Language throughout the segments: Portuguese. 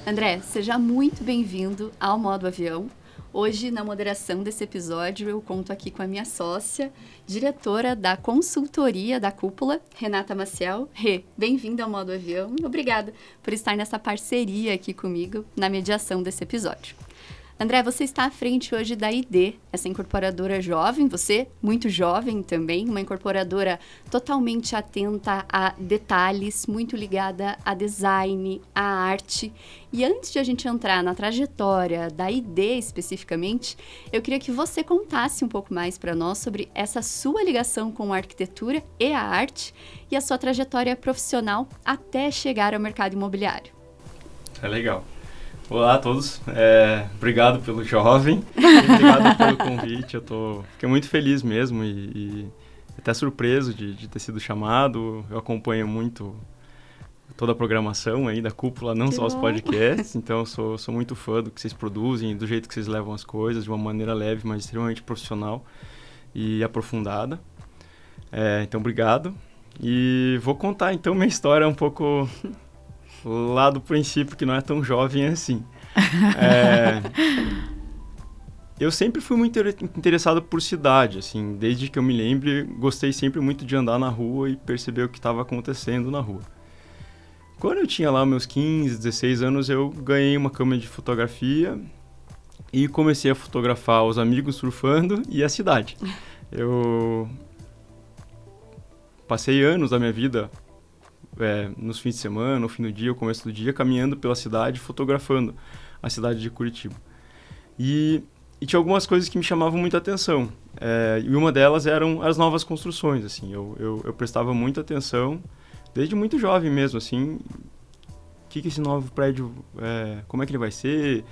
André, seja muito bem-vindo ao Modo Avião. Hoje, na moderação desse episódio, eu conto aqui com a minha sócia, diretora da consultoria da Cúpula, Renata Maciel. Rê, bem-vinda ao Modo Avião e obrigada por estar nessa parceria aqui comigo na mediação desse episódio. André, você está à frente hoje da ID, essa incorporadora jovem, você muito jovem também, uma incorporadora totalmente atenta a detalhes, muito ligada a design, a arte. E antes de a gente entrar na trajetória da ID especificamente, eu queria que você contasse um pouco mais para nós sobre essa sua ligação com a arquitetura e a arte e a sua trajetória profissional até chegar ao mercado imobiliário. É legal. Olá a todos, obrigado pelo jovem, obrigado pelo convite, fiquei muito feliz mesmo e até surpreso de ter sido chamado. Eu acompanho muito toda a programação aí da Cúpula, não só os podcasts, então eu sou muito fã do que vocês produzem, do jeito que vocês levam as coisas, de uma maneira leve, mas extremamente profissional e aprofundada. Então obrigado, e vou contar então minha história um pouco lá do princípio, que não é tão jovem assim. Eu sempre fui muito interessado por cidade, assim, desde que eu me lembro, gostei sempre muito de andar na rua e perceber o que estava acontecendo na rua. Quando eu tinha lá meus 15, 16 anos, eu ganhei uma câmera de fotografia e comecei a fotografar os amigos surfando e a cidade. Eu passei anos da minha vida nos fins de semana, no fim do dia, no começo do dia, caminhando pela cidade, fotografando a cidade de Curitiba. E tinha algumas coisas que me chamavam muita atenção. E uma delas eram as novas construções, assim. Eu prestava muita atenção, desde muito jovem mesmo, assim, o que esse novo prédio, como é que ele vai ser,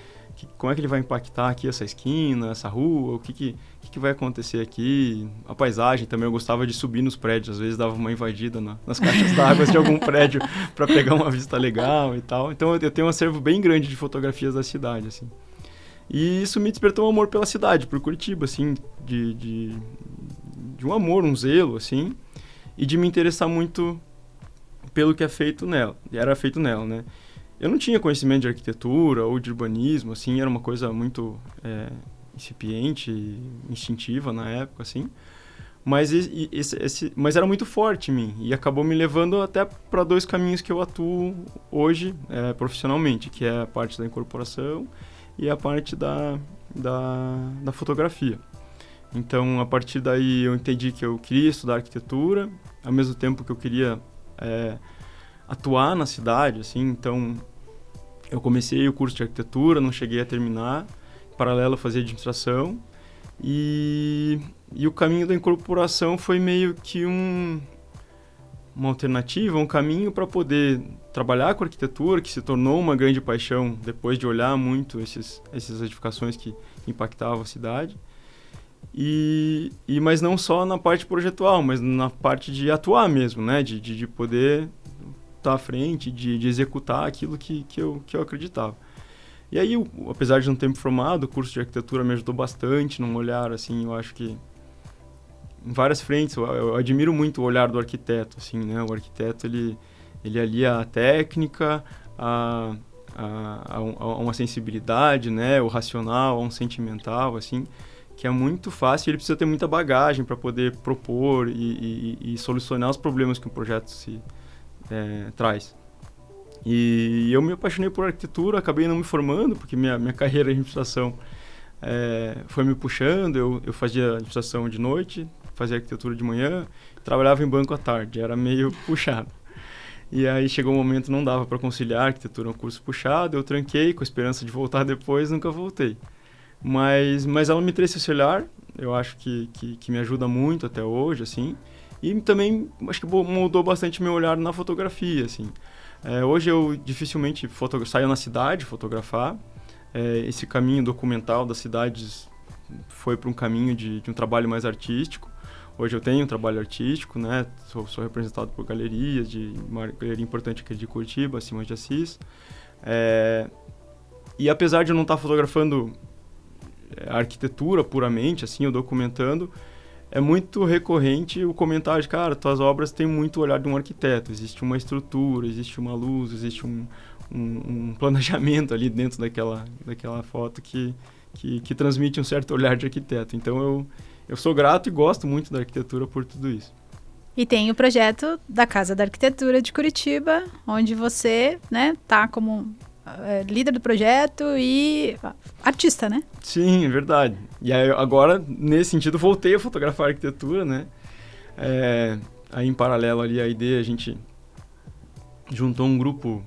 como é que ele vai impactar aqui essa esquina, essa rua, o que vai acontecer aqui, a paisagem também. Eu gostava de subir nos prédios, às vezes dava uma invadida nas caixas d'água de algum prédio para pegar uma vista legal e tal. Então eu tenho um acervo bem grande de fotografias da cidade, assim. E isso me despertou um amor pela cidade, por Curitiba, assim, de um amor, um zelo, assim, e de me interessar muito pelo que era feito nela, né? Eu não tinha conhecimento de arquitetura ou de urbanismo, assim, era uma coisa muito incipiente, instintiva na época, assim. Mas, mas era muito forte em mim e acabou me levando até para dois caminhos que eu atuo hoje profissionalmente, que é a parte da incorporação e a parte da fotografia. Então, a partir daí, eu entendi que eu queria estudar arquitetura, ao mesmo tempo que eu queria atuar na cidade, assim. Então, eu comecei o curso de arquitetura, não cheguei a terminar. Em paralelo, eu fazia administração. E o caminho da incorporação foi meio que uma alternativa, um caminho para poder trabalhar com arquitetura, que se tornou uma grande paixão depois de olhar muito essas edificações que impactavam a cidade. Mas não só na parte projetual, mas na parte de atuar mesmo, né? De poder estar à frente, de executar aquilo que eu acreditava. E aí, apesar de não ter me formado, o curso de arquitetura me ajudou bastante num olhar, assim, eu acho que em várias frentes. Eu admiro muito o olhar do arquiteto, assim, né? O arquiteto, ele alia a técnica, a uma sensibilidade, né? O racional, a um sentimental, assim, que é muito fácil. Ele precisa ter muita bagagem para poder propor e solucionar os problemas que um projeto traz. E eu me apaixonei por arquitetura, acabei não me formando, porque minha carreira em administração foi me puxando. Eu fazia administração de noite, fazia arquitetura de manhã, trabalhava em banco à tarde, era meio puxado. E aí chegou um momento, não dava para conciliar, arquitetura é um curso puxado, eu tranquei com a esperança de voltar depois, nunca voltei. Mas ela me trouxe esse olhar, eu acho que me ajuda muito até hoje, assim, e também acho que mudou bastante meu olhar na fotografia, assim. Hoje eu dificilmente saio na cidade fotografar. Esse caminho documental das cidades foi para um caminho de um trabalho mais artístico. Hoje eu tenho um trabalho artístico, né? Sou representado por galerias, uma galeria importante aqui de Curitiba, Simões de Assis. E apesar de eu não estar fotografando a arquitetura puramente, assim, eu documentando, é muito recorrente o comentário de, cara, tuas obras têm muito o olhar de um arquiteto. Existe uma estrutura, existe uma luz, existe um planejamento ali dentro daquela foto que transmite um certo olhar de arquiteto. Então, eu sou grato e gosto muito da arquitetura por tudo isso. E tem o projeto da Casa da Arquitetura de Curitiba, onde você, né, tá como líder do projeto e artista, né? Sim, é verdade. E aí, agora, nesse sentido, voltei a fotografar arquitetura, né? Aí, em paralelo ali à ideia, a gente juntou um grupo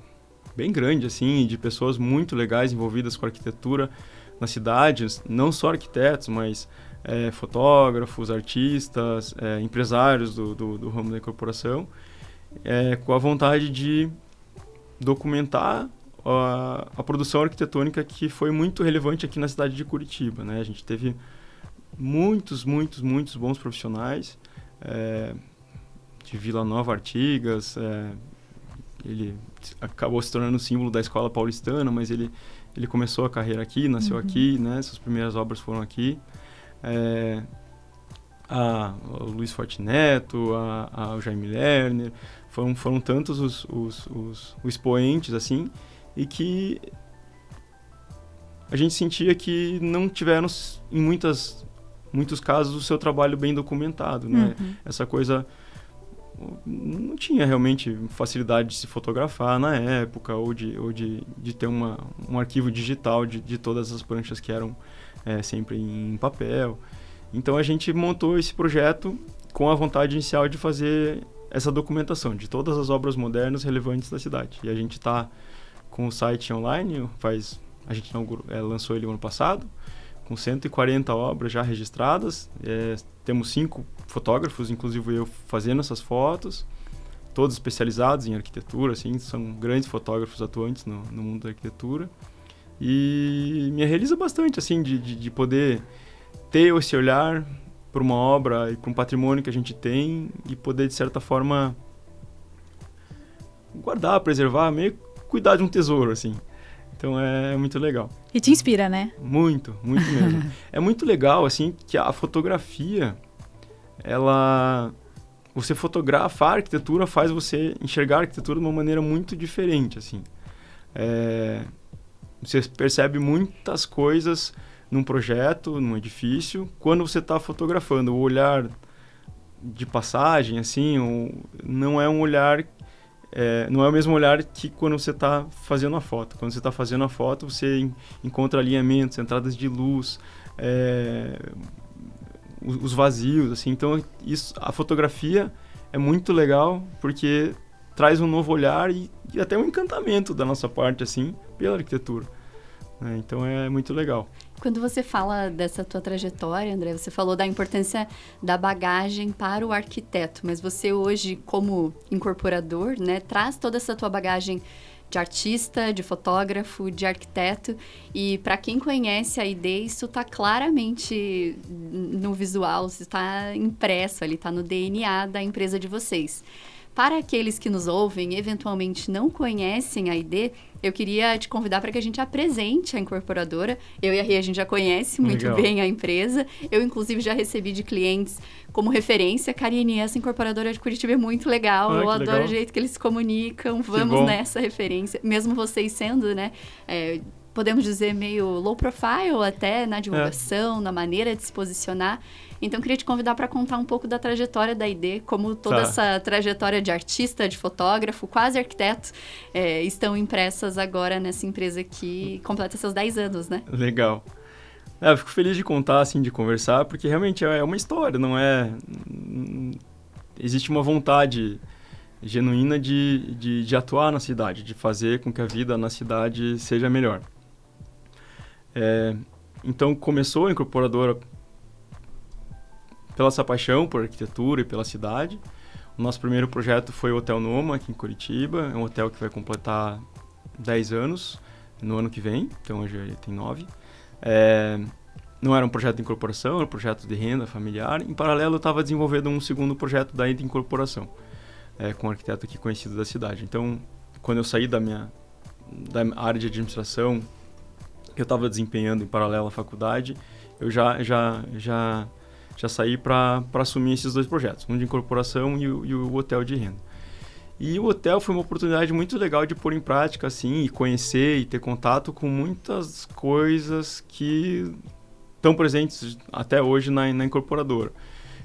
bem grande, assim, de pessoas muito legais envolvidas com arquitetura na cidade, não só arquitetos, mas fotógrafos, artistas, empresários do ramo da incorporação, com a vontade de documentar a produção arquitetônica que foi muito relevante aqui na cidade de Curitiba, né? A gente teve muitos bons profissionais, de Vila Nova Artigas, ele acabou se tornando símbolo da escola paulistana, mas ele começou a carreira aqui, nasceu aqui, né? Suas primeiras obras foram aqui. O Luiz Forte Neto, o Jaime Lerner, foram tantos os expoentes, assim, e que a gente sentia que não tiveram, em muitos casos, o seu trabalho bem documentado, né? Essa coisa... não tinha realmente facilidade de se fotografar na época ou de ter um arquivo digital de todas as pranchas que eram sempre em papel. Então a gente montou esse projeto com a vontade inicial de fazer essa documentação de todas as obras modernas relevantes da cidade. E a gente está com o site online, a gente lançou ele ano passado, com 140 obras já registradas. Temos 5 fotógrafos, inclusive eu, fazendo essas fotos, todos especializados em arquitetura, assim, são grandes fotógrafos atuantes no mundo da arquitetura. E me realiza bastante, assim, de poder ter esse olhar para uma obra e para um patrimônio que a gente tem e poder, de certa forma, guardar, preservar, meio cuidar de um tesouro, assim. Então é muito legal. E te inspira, né? Muito mesmo. É muito legal, assim, que a fotografia, você fotografar a arquitetura faz você enxergar a arquitetura de uma maneira muito diferente, assim. Você percebe muitas coisas num projeto, num edifício, quando você está fotografando. O olhar de passagem, assim, não é um olhar... não é o mesmo olhar que quando você está fazendo a foto. Quando você está fazendo a foto, você encontra alinhamentos, entradas de luz, os vazios, assim. Então, a fotografia é muito legal porque traz um novo olhar e até um encantamento da nossa parte, assim, pela arquitetura. Então, é muito legal. Quando você fala dessa tua trajetória, André, você falou da importância da bagagem para o arquiteto, mas você hoje, como incorporador, né, traz toda essa tua bagagem de artista, de fotógrafo, de arquiteto, e para quem conhece a ideia, isso está claramente no visual, está impresso ali, está no DNA da empresa de vocês. Para aqueles que nos ouvem e eventualmente não conhecem a ID, eu queria te convidar para que a gente apresente a incorporadora. Eu e a Rê, a gente já conhece muito bem a empresa. Eu, inclusive, já recebi de clientes como referência. Karine, essa incorporadora de Curitiba é muito legal. Eu adoro o jeito que eles se comunicam. Vamos nessa referência. Mesmo vocês sendo, né... podemos dizer, meio low profile até na divulgação, na maneira de se posicionar. Então, queria te convidar para contar um pouco da trajetória da ID, como toda essa trajetória de artista, de fotógrafo, quase arquiteto, estão impressas agora nessa empresa que completa seus 10 anos, né? Legal. Eu fico feliz de contar, assim, de conversar, porque realmente é uma história, não é... Existe uma vontade genuína de atuar na cidade, de fazer com que a vida na cidade seja melhor. Então, começou a incorporadora pela essa paixão por arquitetura e pela cidade. O nosso primeiro projeto foi o Hotel Noma, aqui em Curitiba. É um hotel que vai completar 10 anos no ano que vem, então hoje ele tem 9. Não era um projeto de incorporação, era um projeto de renda familiar. Em paralelo, eu estava desenvolvendo um segundo projeto da incorporação, com um arquiteto aqui conhecido da cidade. Então, quando eu saí da área de administração, que eu estava desempenhando em paralelo à faculdade, eu já saí para assumir esses 2 projetos, um de incorporação e o hotel de renda. E o hotel foi uma oportunidade muito legal de pôr em prática, assim, e conhecer e ter contato com muitas coisas que estão presentes até hoje na incorporadora.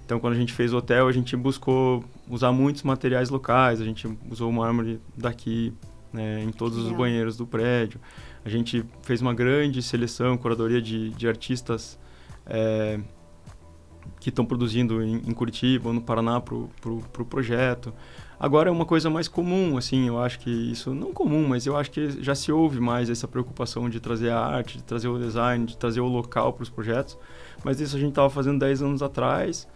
Então, quando a gente fez o hotel, a gente buscou usar muitos materiais locais, a gente usou o mármore daqui, né, em todos os banheiros do prédio. A gente fez uma grande seleção, curadoria de artistas que estão produzindo em Curitiba ou no Paraná para o projeto. Agora é uma coisa mais comum, assim, eu acho que isso, não comum, mas eu acho que já se ouve mais essa preocupação de trazer a arte, de trazer o design, de trazer o local para os projetos, mas isso a gente estava fazendo 10 anos atrás,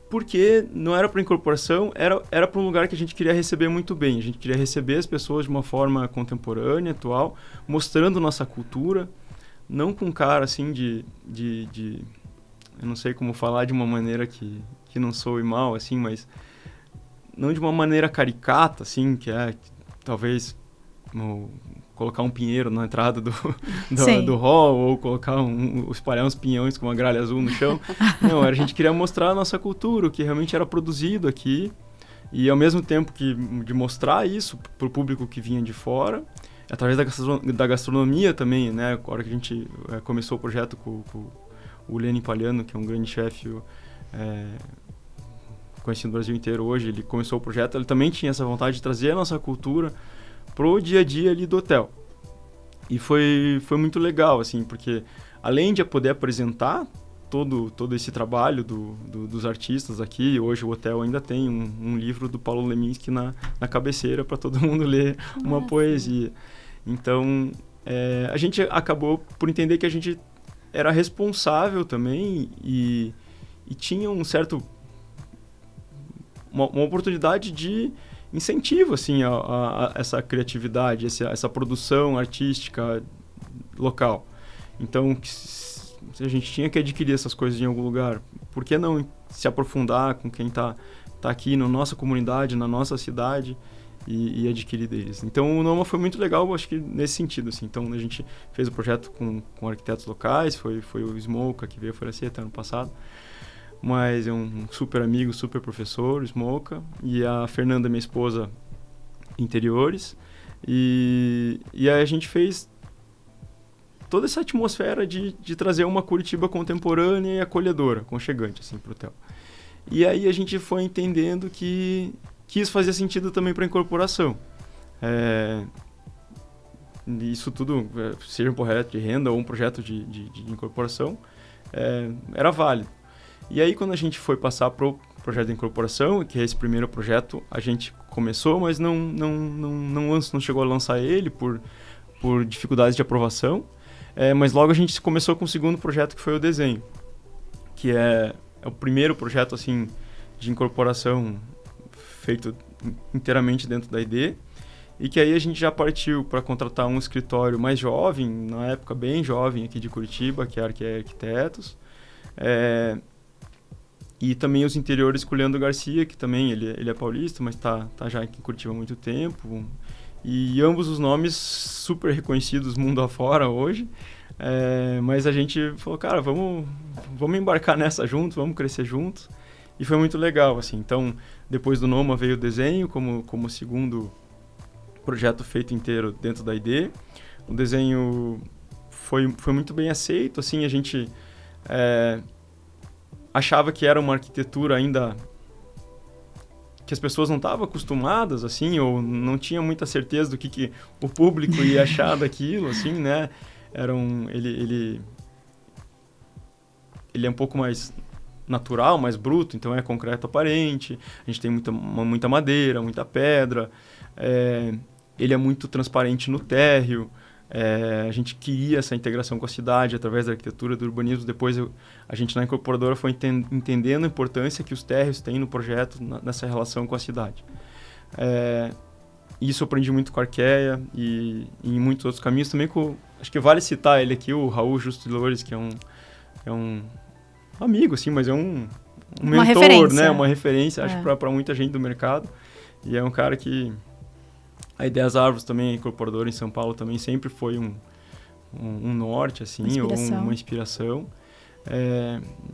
porque não era para incorporação, era para um lugar que a gente queria receber muito bem, a gente queria receber as pessoas de uma forma contemporânea, atual, mostrando nossa cultura, não com cara, assim, de eu não sei como falar de uma maneira que não soe mal, assim, mas não de uma maneira caricata, assim, que talvez colocar um pinheiro na entrada do hall, ou espalhar uns pinhões com uma gralha azul no chão. Não, a gente queria mostrar a nossa cultura, o que realmente era produzido aqui, e ao mesmo tempo de mostrar isso para o público que vinha de fora, através da gastronomia também, né? A hora que a gente começou o projeto com o Lenin Paliano, que é um grande chefe conhecido no Brasil inteiro hoje, ele começou o projeto, ele também tinha essa vontade de trazer a nossa cultura pro dia a dia ali do hotel. E foi muito legal, assim, porque além de poder apresentar todo esse trabalho dos artistas aqui, hoje o hotel ainda tem um livro do Paulo Leminski na cabeceira para todo mundo ler uma poesia. Então, a gente acabou por entender que a gente era responsável também e tinha uma oportunidade de incentivo, assim, a essa criatividade, essa produção artística local. Então, se a gente tinha que adquirir essas coisas em algum lugar, por que não se aprofundar com quem está aqui na nossa comunidade, na nossa cidade e adquirir deles? Então, o Noma foi muito legal, acho que nesse sentido, assim. Então, a gente fez o projeto com arquitetos locais, foi o Smoka que veio a até ano passado, mas é um super amigo, super professor, Smoka, e a Fernanda, minha esposa, interiores, e aí a gente fez toda essa atmosfera de trazer uma Curitiba contemporânea e acolhedora, aconchegante, assim, pro hotel. E aí a gente foi entendendo que isso fazia sentido também para a incorporação. Isso tudo, seja um projeto de renda ou um projeto de incorporação, era válido. E aí, quando a gente foi passar para o projeto de incorporação, que é esse primeiro projeto, a gente começou, mas não chegou a lançar ele por dificuldades de aprovação. Mas logo a gente começou com o segundo projeto, que foi o desenho, que é o primeiro projeto assim, de incorporação feito inteiramente dentro da ID, e que aí a gente já partiu para contratar um escritório mais jovem, na época bem jovem aqui de Curitiba, que é Arquitetos, e também os interiores com o Leandro Garcia, que também ele é paulista, mas tá já aqui em Curitiba há muito tempo. E ambos os nomes super reconhecidos mundo afora hoje. Mas a gente falou, cara, vamos embarcar nessa juntos, vamos crescer juntos. E foi muito legal, assim. Então, depois do Noma veio o desenho como segundo projeto feito inteiro dentro da ID. O desenho foi muito bem aceito, assim, a gente achava que era uma arquitetura ainda que as pessoas não estavam acostumadas, assim, ou não tinha muita certeza do que o público ia achar daquilo, assim, né? Ele é um pouco mais natural, mais bruto, então é concreto aparente, a gente tem muita madeira, muita pedra, ele é muito transparente no térreo. A gente queria essa integração com a cidade através da arquitetura, do urbanismo. Depois a gente na incorporadora foi entendendo a importância que os térreos têm no projeto, nessa relação com a cidade. Isso eu aprendi muito com a Arqueia e em muitos outros caminhos também. Acho que vale citar ele aqui, o Raul Justo Loures, que é um amigo, assim, mas é um mentor, referência, né? Uma referência, acho, para muita gente do mercado. E é um cara que... A Ideias Árvores também, a incorporadora em São Paulo, também sempre foi um norte, assim, ou uma inspiração.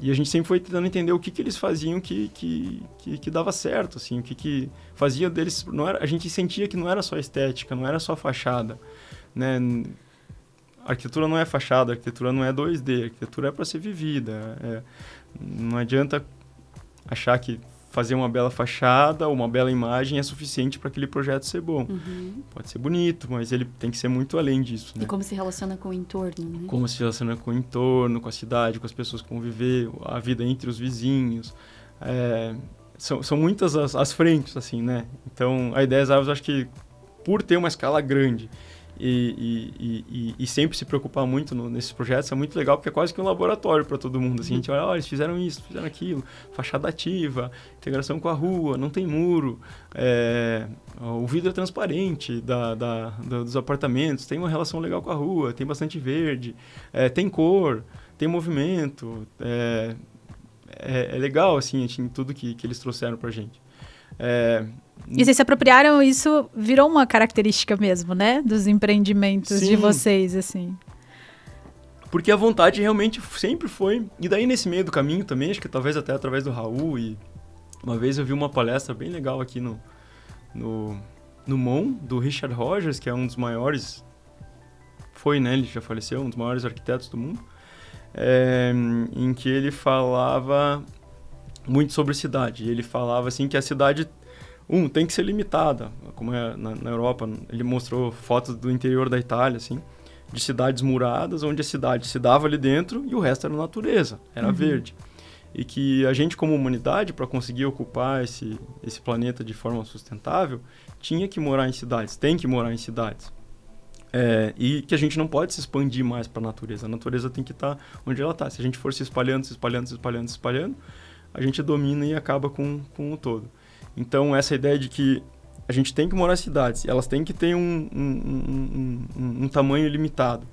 E a gente sempre foi tentando entender o que eles faziam que dava certo, assim, o que fazia deles... a gente sentia que não era só estética, não era só fachada, né? A arquitetura não é fachada, a arquitetura não é 2D, a arquitetura é para ser vivida. Não adianta achar que fazer uma bela fachada ou uma bela imagem é suficiente para aquele projeto ser bom. Pode ser bonito, mas ele tem que ser muito além disso, né? E como se relaciona com o entorno, né? Como se relaciona com o entorno, com a cidade, com as pessoas que conviver, a vida entre os vizinhos. São muitas as frentes, assim, né? Então, a Ideias Árvores, acho que por ter uma escala grande e sempre se preocupar muito nesses projetos, é muito legal, porque é quase que um laboratório para todo mundo. Assim, a gente olha, eles fizeram isso, fizeram aquilo, fachada ativa, integração com a rua, não tem muro, o vidro é transparente dos apartamentos, tem uma relação legal com a rua, tem bastante verde, tem cor, tem movimento, é legal, assim, tudo que eles trouxeram pra gente. E vocês se apropriaram, isso virou uma característica mesmo, né? Dos empreendimentos de vocês, assim. Porque a vontade realmente sempre foi... E daí, nesse meio do caminho também, acho que talvez até através do Raul, e uma vez eu vi uma palestra bem legal aqui no MON, do Richard Rogers, que é um dos maiores... Foi, né? Ele já faleceu, um dos maiores arquitetos do mundo. Em que ele falava muito sobre cidade. Ele falava, assim, que a cidade... tem que ser limitada, como é na Europa. Ele mostrou fotos do interior da Itália, assim, de cidades muradas, onde a cidade se dava ali dentro e o resto era natureza, era verde. E que a gente, como humanidade, para conseguir ocupar esse planeta de forma sustentável, tinha que morar em cidades, tem que morar em cidades. E que a gente não pode se expandir mais para a natureza tem que estar onde ela está. Se a gente for se espalhando, a gente domina e acaba com o todo. Então, essa ideia de que a gente tem que morar em cidades, elas têm que ter um tamanho limitado.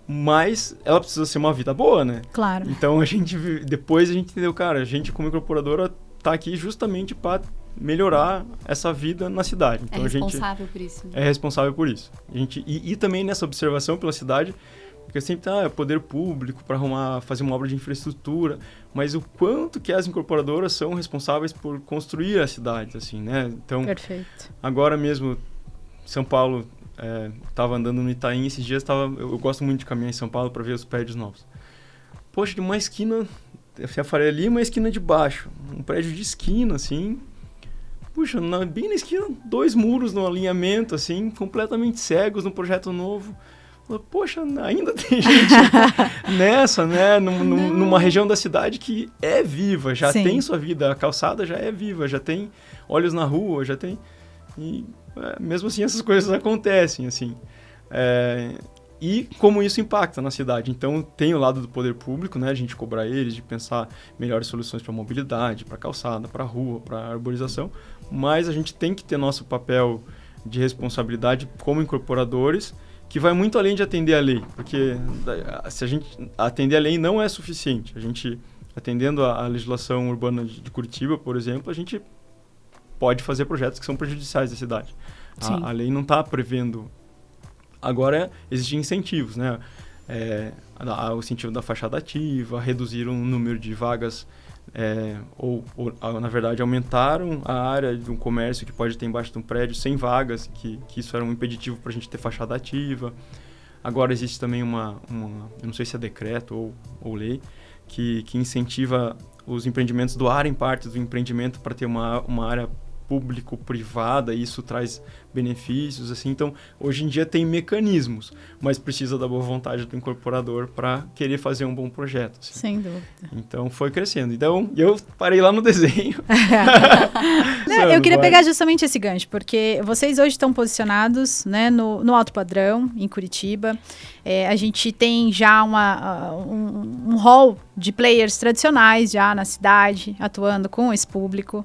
Mas ela precisa ser uma vida boa, né? Claro. Então, depois a gente entendeu, cara, a gente como incorporadora está aqui justamente para melhorar essa vida na cidade. Então, responsável por isso. Né? É responsável por isso. E também nessa observação pela cidade, porque sempre é poder público para fazer uma obra de infraestrutura, mas o quanto que as incorporadoras são responsáveis por construir as cidades, assim, né? Então, perfeito. Agora mesmo, São Paulo, estava andando no Itaim esses dias, eu gosto muito de caminhar em São Paulo para ver os prédios novos. Poxa, de uma esquina, a Faria Lima, uma esquina de baixo, um prédio de esquina, assim. Puxa, bem na esquina, 2 muros no alinhamento, assim, completamente cegos num projeto novo. Poxa, ainda tem gente nessa, né? Numa região da cidade que é viva, já tem sua vida, a calçada já é viva, já tem olhos na rua, já tem... E mesmo assim essas coisas acontecem, assim. E como isso impacta na cidade. Então tem o lado do poder público, né? A gente cobrar eles de pensar melhores soluções para mobilidade, para calçada, para rua, para arborização, mas a gente tem que ter nosso papel de responsabilidade como incorporadores, que vai muito além de atender a lei, porque se a gente atender a lei não é suficiente. A gente, atendendo a legislação urbana de Curitiba, por exemplo, a gente pode fazer projetos que são prejudiciais à cidade. A lei não está prevendo... Agora, existem incentivos, né? O incentivo da fachada ativa, reduzir o número de vagas, ou, na verdade, aumentaram a área de um comércio que pode ter embaixo de um prédio 100 vagas, que isso era um impeditivo para a gente ter fachada ativa. Agora existe também eu não sei se é decreto ou lei, que incentiva os empreendimentos doarem parte do empreendimento para ter uma área público-privada, e isso traz benefícios, assim. Então, hoje em dia tem mecanismos, mas precisa da boa vontade do incorporador para querer fazer um bom projeto. Assim. Sem dúvida. Então, foi crescendo. Então, eu parei lá no desenho. Eu queria pegar justamente esse gancho, porque vocês hoje estão posicionados, né, no alto padrão, em Curitiba. A gente tem já um hall de players tradicionais já na cidade, atuando com esse público.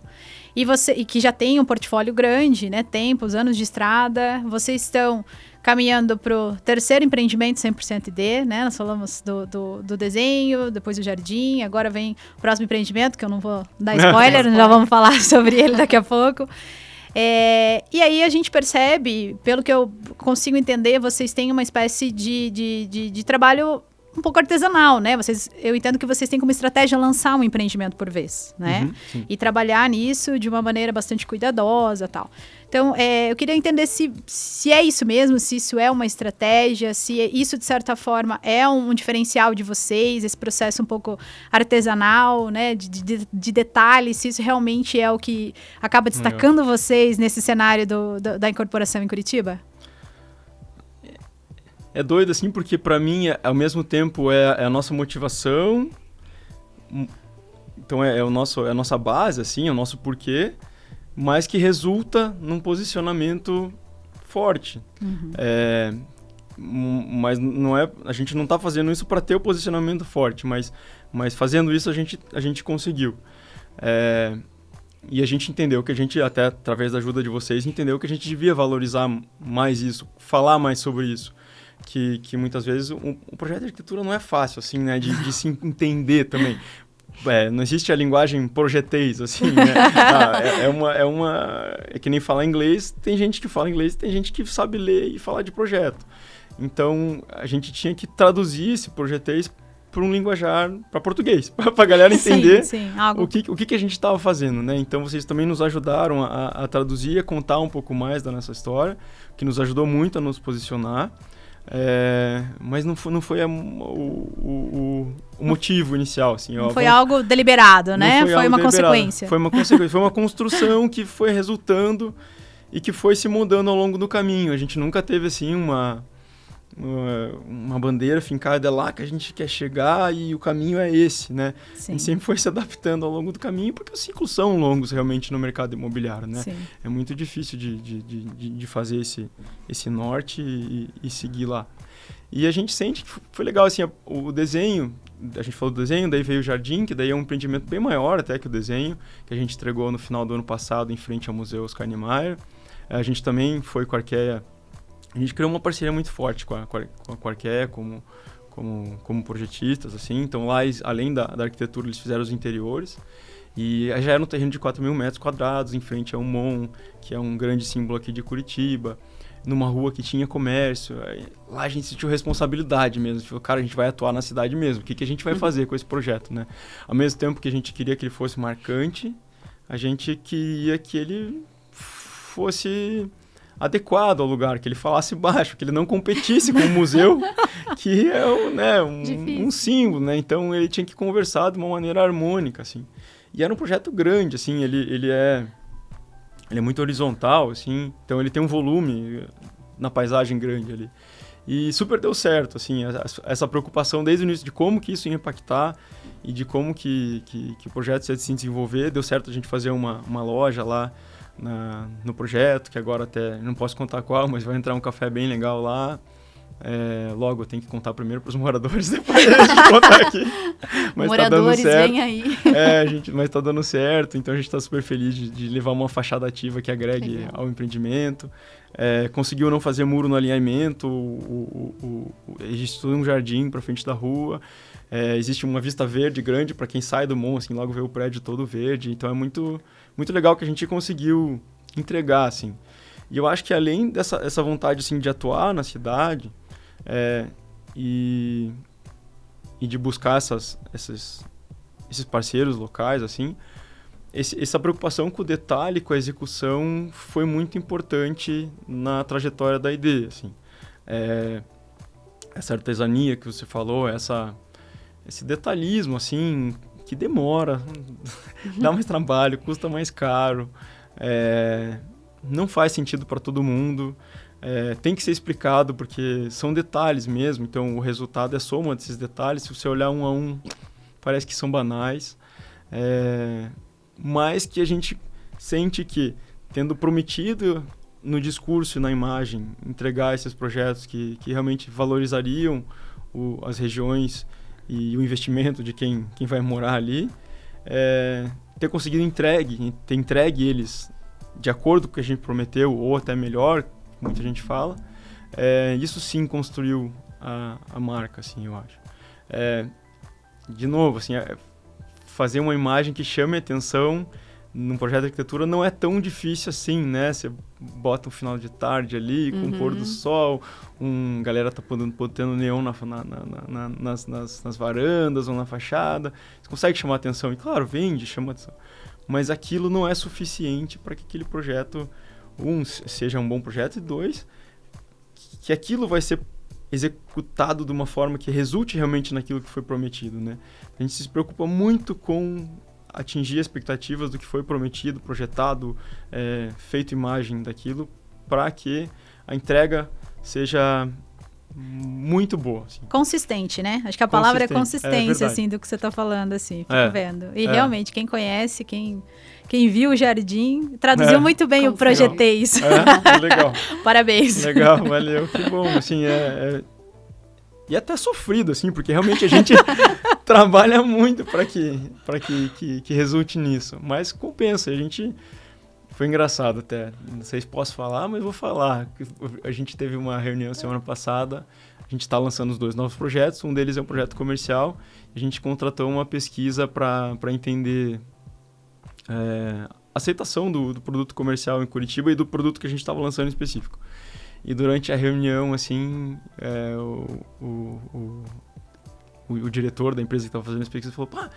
E que já tem um portfólio grande, né? Tempos, anos de estrada. Vocês estão caminhando para o terceiro empreendimento 100% ID, né? Nós falamos do desenho, depois do jardim. Agora vem o próximo empreendimento, que eu não vou dar spoiler, já vamos falar sobre ele daqui a pouco. E aí a gente percebe, pelo que eu consigo entender, vocês têm uma espécie de trabalho um pouco artesanal, né? Eu entendo que vocês têm como estratégia lançar um empreendimento por vez, né? E trabalhar nisso de uma maneira bastante cuidadosa e tal. Então, eu queria entender se é isso mesmo, se isso é uma estratégia, se isso, de certa forma, é um diferencial de vocês, esse processo um pouco artesanal, né? De detalhes, se isso realmente é o que acaba destacando vocês nesse cenário da incorporação em Curitiba? É doido, assim, porque para mim, ao mesmo tempo, é a nossa motivação, então é a nossa base, assim, é o nosso porquê, mas que resulta num posicionamento forte. Mas não é, a gente não está fazendo isso para ter o posicionamento forte, mas fazendo isso a gente conseguiu. E a gente entendeu que a gente, até através da ajuda de vocês, entendeu que a gente devia valorizar mais isso, falar mais sobre isso. Que muitas vezes o projeto de arquitetura não é fácil, assim, né, de se entender também. Não existe a linguagem projetês, assim, né? É que nem falar inglês, tem gente que fala inglês, tem gente que sabe ler e falar de projeto. Então, a gente tinha que traduzir esse projetês para um linguajar, para português, para a galera entender o que a gente estava fazendo, né? Então, vocês também nos ajudaram a traduzir, a contar um pouco mais da nossa história, que nos ajudou muito a nos posicionar. Mas não foi o motivo inicial, assim. Não foi algo deliberado, né? Foi uma consequência. Foi uma consequência, foi uma construção que foi resultando e que foi se mudando ao longo do caminho. A gente nunca teve, assim, uma bandeira fincada lá que a gente quer chegar e o caminho é esse, né? Sim. A gente sempre foi se adaptando ao longo do caminho porque os ciclos são longos realmente no mercado imobiliário, né? Sim. É muito difícil de fazer esse norte e seguir lá. E a gente sente que foi legal, assim, o desenho, a gente falou do desenho, daí veio o jardim, que daí é um empreendimento bem maior até que o desenho, que a gente entregou no final do ano passado em frente ao Museu Oscar Niemeyer. A gente também foi com a Arqueia. A gente criou uma parceria muito forte com a Arqueia como projetistas, assim. Então, lá, além da arquitetura, eles fizeram os interiores. E já era um terreno de 4.000 metros quadrados, em frente ao MON, que é um grande símbolo aqui de Curitiba, numa rua que tinha comércio. Lá a gente sentiu responsabilidade mesmo. Falou, cara, a gente vai atuar na cidade mesmo. O que a gente vai fazer com esse projeto, né? Ao mesmo tempo que a gente queria que ele fosse marcante, a gente queria que ele fosse adequado ao lugar, que ele falasse baixo, que ele não competisse com o museu, que é um símbolo, né? Então ele tinha que conversar de uma maneira harmônica, assim. E era um projeto grande, assim, ele é muito horizontal, assim, então ele tem um volume na paisagem grande ali. E super deu certo, assim, essa preocupação desde o início de como que isso ia impactar e de como que o projeto ia se desenvolver. Deu certo a gente fazer uma loja lá no projeto, que agora até não posso contar qual, mas vai entrar um café bem legal lá. Logo eu tenho que contar primeiro para os moradores, depois a gente contar aqui. Mas moradores, tá dando certo. Vem aí. Mas tá dando certo, então a gente está super feliz de levar uma fachada ativa que agregue ao empreendimento. Conseguiu não fazer muro no alinhamento, existe todo um jardim para frente da rua. Existe uma vista verde grande para quem sai do MON, assim, logo vê o prédio todo verde. Então é muito, muito legal que a gente conseguiu entregar, assim. E eu acho que além dessa vontade, assim, de atuar na cidade e de buscar esses parceiros locais, assim, essa preocupação com o detalhe, com a execução, foi muito importante na trajetória da ID, assim. Essa artesania que você falou, esse detalhismo, assim, que demora, dá mais trabalho, custa mais caro, não faz sentido para todo mundo, tem que ser explicado porque são detalhes mesmo, então o resultado é soma desses detalhes. Se você olhar um a um, parece que são banais, mas que a gente sente que, tendo prometido no discurso e na imagem entregar esses projetos que realmente valorizariam as regiões e o investimento de quem vai morar ali, ter conseguido ter entregue eles de acordo com o que a gente prometeu, ou até melhor, muita gente fala, isso sim construiu a marca, assim, eu acho. De novo, assim, fazer uma imagem que chame a atenção num projeto de arquitetura não é tão difícil assim, né? Você bota um final de tarde ali, com o pôr do sol, galera tá botando neon nas varandas ou na fachada. Você consegue chamar atenção, e claro, vende, chama atenção. Mas aquilo não é suficiente para que aquele projeto, seja um bom projeto, e 2, que aquilo vai ser executado de uma forma que resulte realmente naquilo que foi prometido, né? A gente se preocupa muito com atingir as expectativas do que foi prometido, projetado, feito imagem daquilo, para que a entrega seja muito boa. Assim. Consistente, né? Acho que a palavra é consistência, assim, do que você está falando, assim, fico vendo. E realmente, quem conhece, quem viu o jardim, traduziu muito bem o projetei isso. Legal. Parabéns. Legal, valeu, que bom, assim, E até sofrido, assim, porque realmente a gente trabalha muito para que resulte nisso. Mas compensa, Foi engraçado até, não sei se posso falar, mas vou falar. A gente teve uma reunião semana passada, a gente está lançando os 2 novos projetos, um deles é um projeto comercial, a gente contratou uma pesquisa para entender a aceitação do produto comercial em Curitiba e do produto que a gente estava lançando em específico. E durante a reunião, assim, o diretor da empresa que estava fazendo essa pesquisa falou, pá,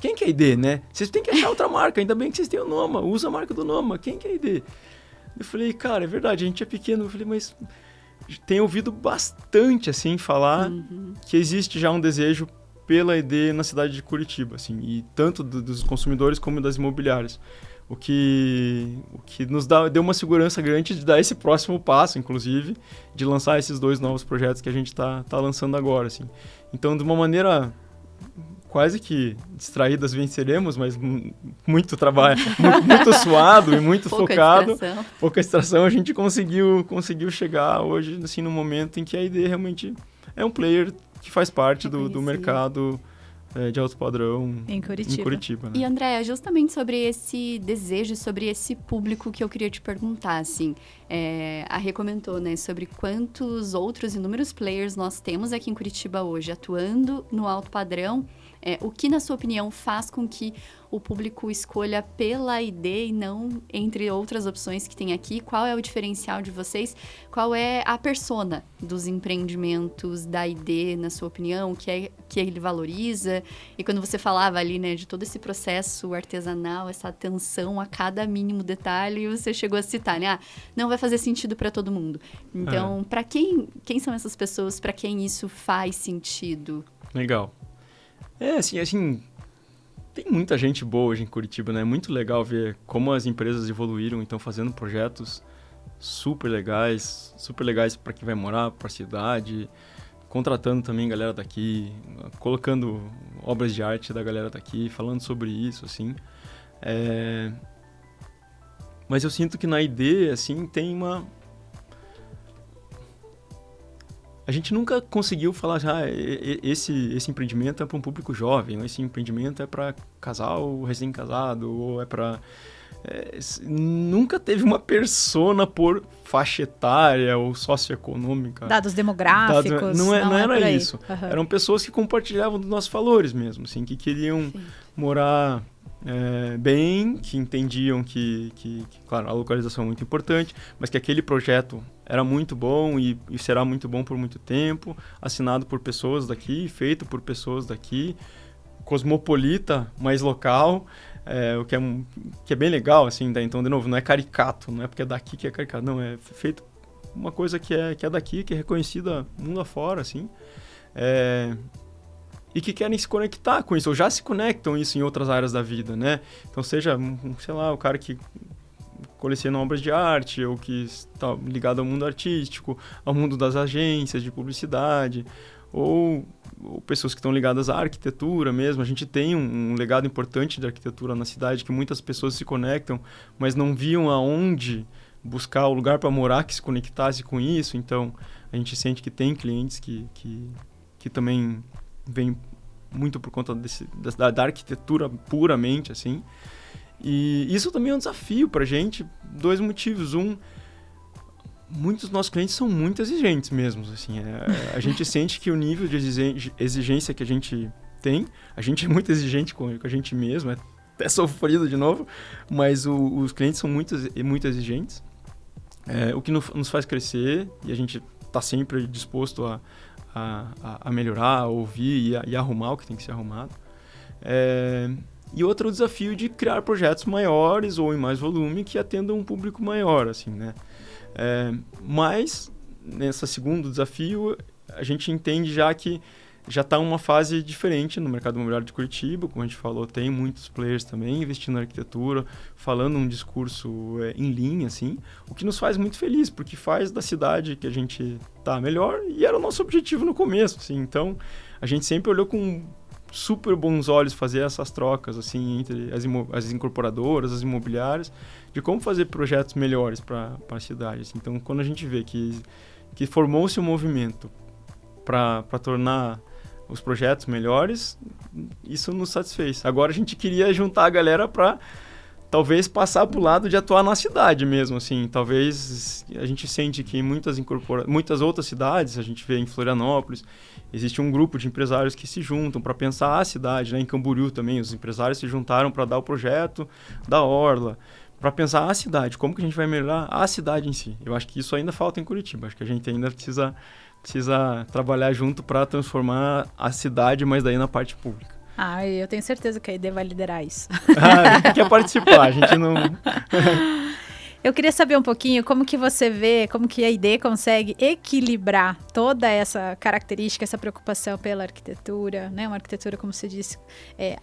quem que é ID, né? Vocês têm que achar outra marca, ainda bem que vocês têm o Noma, usa a marca do Noma, quem que é ID? Eu falei, cara, é verdade, a gente é pequeno. Eu falei, mas tenho ouvido bastante, assim, falar que existe já um desejo pela ID na cidade de Curitiba, assim, e tanto dos consumidores como das imobiliárias. O que nos deu uma segurança grande de dar esse próximo passo, inclusive, de lançar esses 2 novos projetos que a gente está lançando agora, assim. Então, de uma maneira quase que distraídas venceremos, mas muito trabalho, muito suado e muito focado. Pouca distração, a gente conseguiu chegar hoje, assim, no momento em que a ID realmente é um player que faz parte do mercado de alto padrão em Curitiba, né? E, Andréa, justamente sobre esse desejo, sobre esse público que eu queria te perguntar, assim, a Rê comentou, né, sobre quantos outros inúmeros players nós temos aqui em Curitiba hoje, atuando no alto padrão. O que, na sua opinião, faz com que o público escolha pela ID e não entre outras opções que tem aqui? Qual é o diferencial de vocês? Qual é a persona dos empreendimentos da ID, na sua opinião, que ele valoriza? E quando você falava ali, né, de todo esse processo artesanal, essa atenção a cada mínimo detalhe, você chegou a citar, né? Não vai fazer sentido para todo mundo. Então, para quem são essas pessoas? Para quem isso faz sentido? Legal. Assim, tem muita gente boa hoje em Curitiba, né? É muito legal ver como as empresas evoluíram e estão fazendo projetos super legais para quem vai morar, para a cidade, contratando também galera daqui, colocando obras de arte da galera daqui, falando sobre isso, assim. Mas eu sinto que na ID, assim, tem uma... A gente nunca conseguiu falar, esse empreendimento é para um público jovem, ou esse empreendimento é para casal recém-casado, ou é para... nunca teve uma persona por faixa etária ou socioeconômica. Dados demográficos. Não era isso. Uhum. Eram pessoas que compartilhavam dos nossos valores mesmo, assim, que queriam morar bem, que entendiam que, claro, a localização é muito importante, mas que aquele projeto era muito bom e será muito bom por muito tempo, assinado por pessoas daqui, feito por pessoas daqui, cosmopolita, mais local, o que é bem legal, assim, tá? Então, de novo, não é caricato, não é porque é daqui que é caricato, não, é feito uma coisa que é daqui, que é reconhecida mundo afora, assim, e que querem se conectar com isso, ou já se conectam isso em outras áreas da vida, né? Então, seja, sei lá, o cara que coleciona obras de arte, ou que está ligado ao mundo artístico, ao mundo das agências de publicidade, ou pessoas que estão ligadas à arquitetura mesmo. A gente tem um legado importante de arquitetura na cidade, que muitas pessoas se conectam, mas não viam aonde buscar o lugar para morar que se conectasse com isso. Então, a gente sente que tem clientes que também vêm muito por conta da arquitetura puramente, assim. E isso também é um desafio para a gente, 2 motivos. Muitos dos nossos clientes são muito exigentes mesmo, assim. A gente sente que o nível de exigência que a gente tem, a gente é muito exigente com a gente mesmo, até sofrido de novo, mas os clientes são muito exigentes, o que nos faz crescer, e a gente está sempre disposto a melhorar, a ouvir e arrumar o que tem que ser arrumado. E outro desafio de criar projetos maiores ou em mais volume que atendam um público maior, assim, né? Mas, nesse segundo desafio, a gente entende já que já está uma fase diferente no mercado imobiliário de Curitiba, como a gente falou, tem muitos players também investindo na arquitetura, falando um discurso em linha, assim, o que nos faz muito feliz, porque faz da cidade que a gente está melhor, e era o nosso objetivo no começo, assim, então a gente sempre olhou com super bons olhos fazer essas trocas, assim, entre as incorporadoras, as imobiliárias, de como fazer projetos melhores para a cidade, assim. Então, quando a gente vê que formou-se um movimento para tornar os projetos melhores, isso nos satisfez. Agora a gente queria juntar a galera para talvez passar para o lado de atuar na cidade mesmo, assim. Talvez a gente sente que muitas outras cidades, a gente vê em Florianópolis, existe um grupo de empresários que se juntam para pensar a cidade, né? Em Camboriú também, os empresários se juntaram para dar o projeto da Orla, para pensar a cidade, como que a gente vai melhorar a cidade em si. Eu acho que isso ainda falta em Curitiba, acho que a gente ainda precisa trabalhar junto para transformar a cidade, mas daí na parte pública. Eu tenho certeza que a ID vai liderar isso. A gente quer participar, a gente não... Eu queria saber um pouquinho como que você vê, como que a ID consegue equilibrar toda essa característica, essa preocupação pela arquitetura, né? Uma arquitetura, como você disse,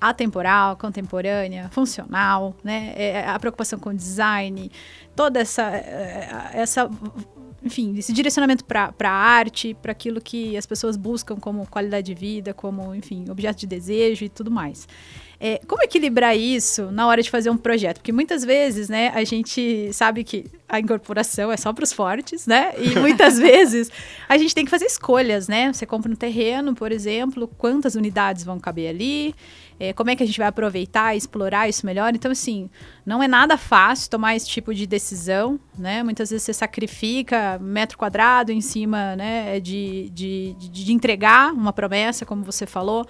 atemporal, contemporânea, funcional, né? A preocupação com o design, toda essa enfim, esse direcionamento para a arte, para aquilo que as pessoas buscam como qualidade de vida, como, enfim, objeto de desejo e tudo mais. Como equilibrar isso na hora de fazer um projeto? Porque muitas vezes, né, a gente sabe que a incorporação é só para os fortes, né? E muitas vezes a gente tem que fazer escolhas, né? Você compra um terreno, por exemplo, quantas unidades vão caber ali, como é que a gente vai aproveitar e explorar isso melhor. Então, assim, não é nada fácil tomar esse tipo de decisão, né? Muitas vezes você sacrifica metro quadrado em cima, né, de entregar uma promessa, como você falou.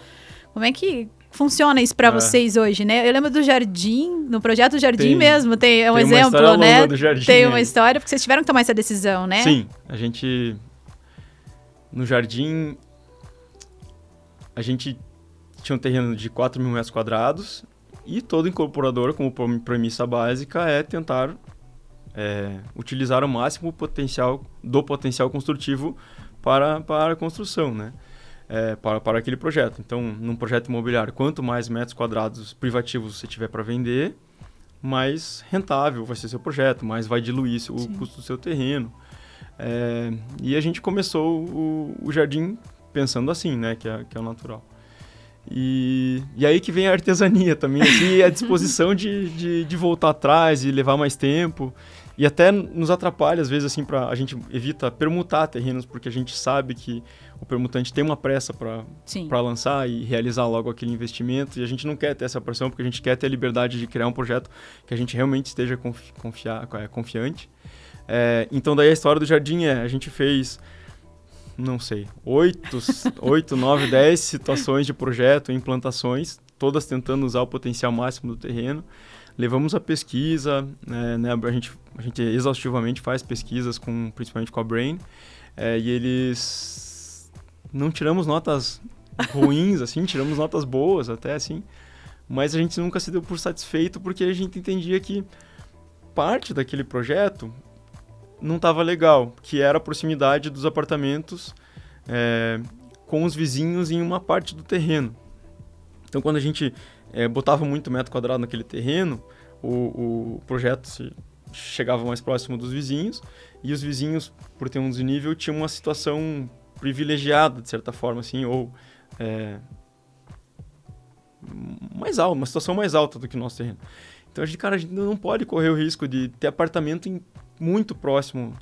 Como é que funciona isso para vocês hoje, né? Eu lembro do Jardim, no projeto Jardim mesmo, tem um exemplo, né? Tem uma história, porque vocês tiveram que tomar essa decisão, né? Sim, a gente... No Jardim, a gente tinha um terreno de 4 mil metros quadrados e todo incorporador, como premissa básica, é tentar utilizar ao máximo o potencial construtivo para a construção, né? Para aquele projeto. Então, num projeto imobiliário, quanto mais metros quadrados privativos você tiver para vender, mais rentável vai ser seu projeto, mais vai diluir o custo do seu terreno. E a gente começou o Jardim pensando assim, né, que é o natural. E aí que vem a artesania também, assim, e a disposição de voltar atrás e levar mais tempo. E até nos atrapalha, às vezes, assim, a gente evita permutar terrenos, porque a gente sabe que o permutante tem uma pressa para lançar e realizar logo aquele investimento, e a gente não quer ter essa pressão, porque a gente quer ter a liberdade de criar um projeto que a gente realmente esteja confiante. Então, daí a história do Jardim a gente fez, não sei, 8, 9, 10 situações de projeto, implantações, todas tentando usar o potencial máximo do terreno. Levamos a pesquisa, né, a gente exaustivamente faz pesquisas, principalmente com a Brain, e eles não tiramos notas ruins, assim, tiramos notas boas até, assim, mas a gente nunca se deu por satisfeito porque a gente entendia que parte daquele projeto não estava legal, que era a proximidade dos apartamentos com os vizinhos em uma parte do terreno. Então, quando a gente botava muito metro quadrado naquele terreno, o projeto chegava mais próximo dos vizinhos, e os vizinhos, por ter um desnível, tinham uma situação privilegiada, de certa forma, assim, ou mais alta, uma situação mais alta do que o nosso terreno. Então, a gente não pode correr o risco de ter apartamento muito próximo.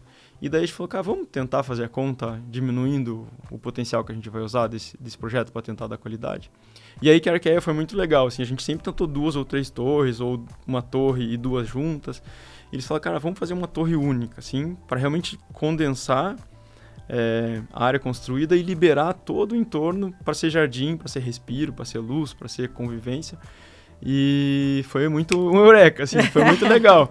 E daí a gente falou, cara, vamos tentar fazer a conta diminuindo o potencial que a gente vai usar desse projeto para tentar dar qualidade. E aí que a Arqueia foi muito legal, assim, a gente sempre tentou 2 ou 3 torres, ou uma torre e 2 juntas. E eles falaram, cara, vamos fazer uma torre única, assim, para realmente condensar a área construída e liberar todo o entorno para ser jardim, para ser respiro, para ser luz, para ser convivência. E foi muito um eureka, assim, foi muito legal.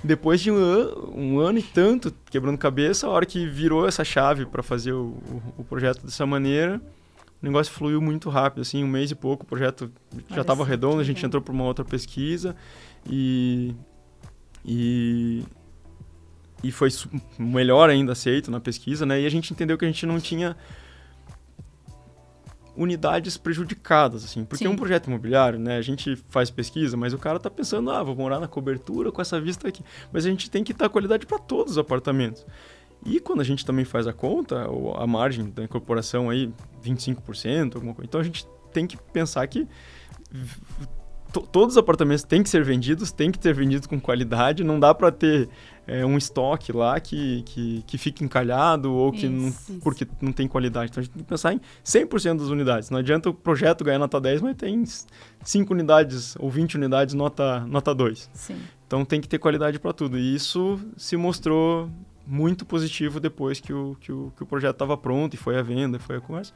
Depois de um ano e tanto quebrando cabeça, a hora que virou essa chave para fazer o projeto dessa maneira, o negócio fluiu muito rápido, assim, um mês e pouco, o projeto já estava redondo, a gente entrou para uma outra pesquisa e foi melhor ainda aceito na pesquisa, né? E a gente entendeu que a gente não tinha unidades prejudicadas, assim, porque um projeto imobiliário, né, a gente faz pesquisa, mas o cara tá pensando, vou morar na cobertura com essa vista aqui, mas a gente tem que dar qualidade para todos os apartamentos. E quando a gente também faz a conta, a margem da incorporação aí, 25%, alguma coisa, então a gente tem que pensar que todos os apartamentos têm que ser vendidos com qualidade, não dá para ter um estoque lá que fique encalhado ou que porque não tem qualidade. Então a gente tem que pensar em 100% das unidades. Não adianta o projeto ganhar nota 10, mas tem 5 unidades ou 20 unidades nota 2. Sim. Então tem que ter qualidade para tudo. E isso se mostrou muito positivo depois que o projeto estava pronto e foi à venda, foi à conversa.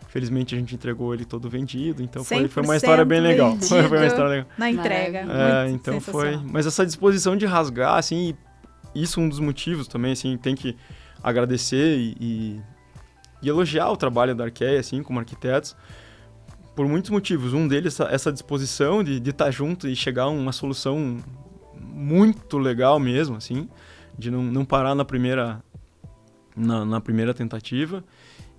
Felizmente a gente entregou ele todo vendido, então foi uma história bem legal. Foi uma história legal. Na entrega. Então foi. Mas essa disposição de rasgar, assim, isso é um dos motivos também, assim, tem que agradecer e elogiar o trabalho da Arqueia, assim, como arquitetos, por muitos motivos. Um deles, essa disposição de estar junto e chegar a uma solução muito legal mesmo, assim, de não parar na primeira tentativa.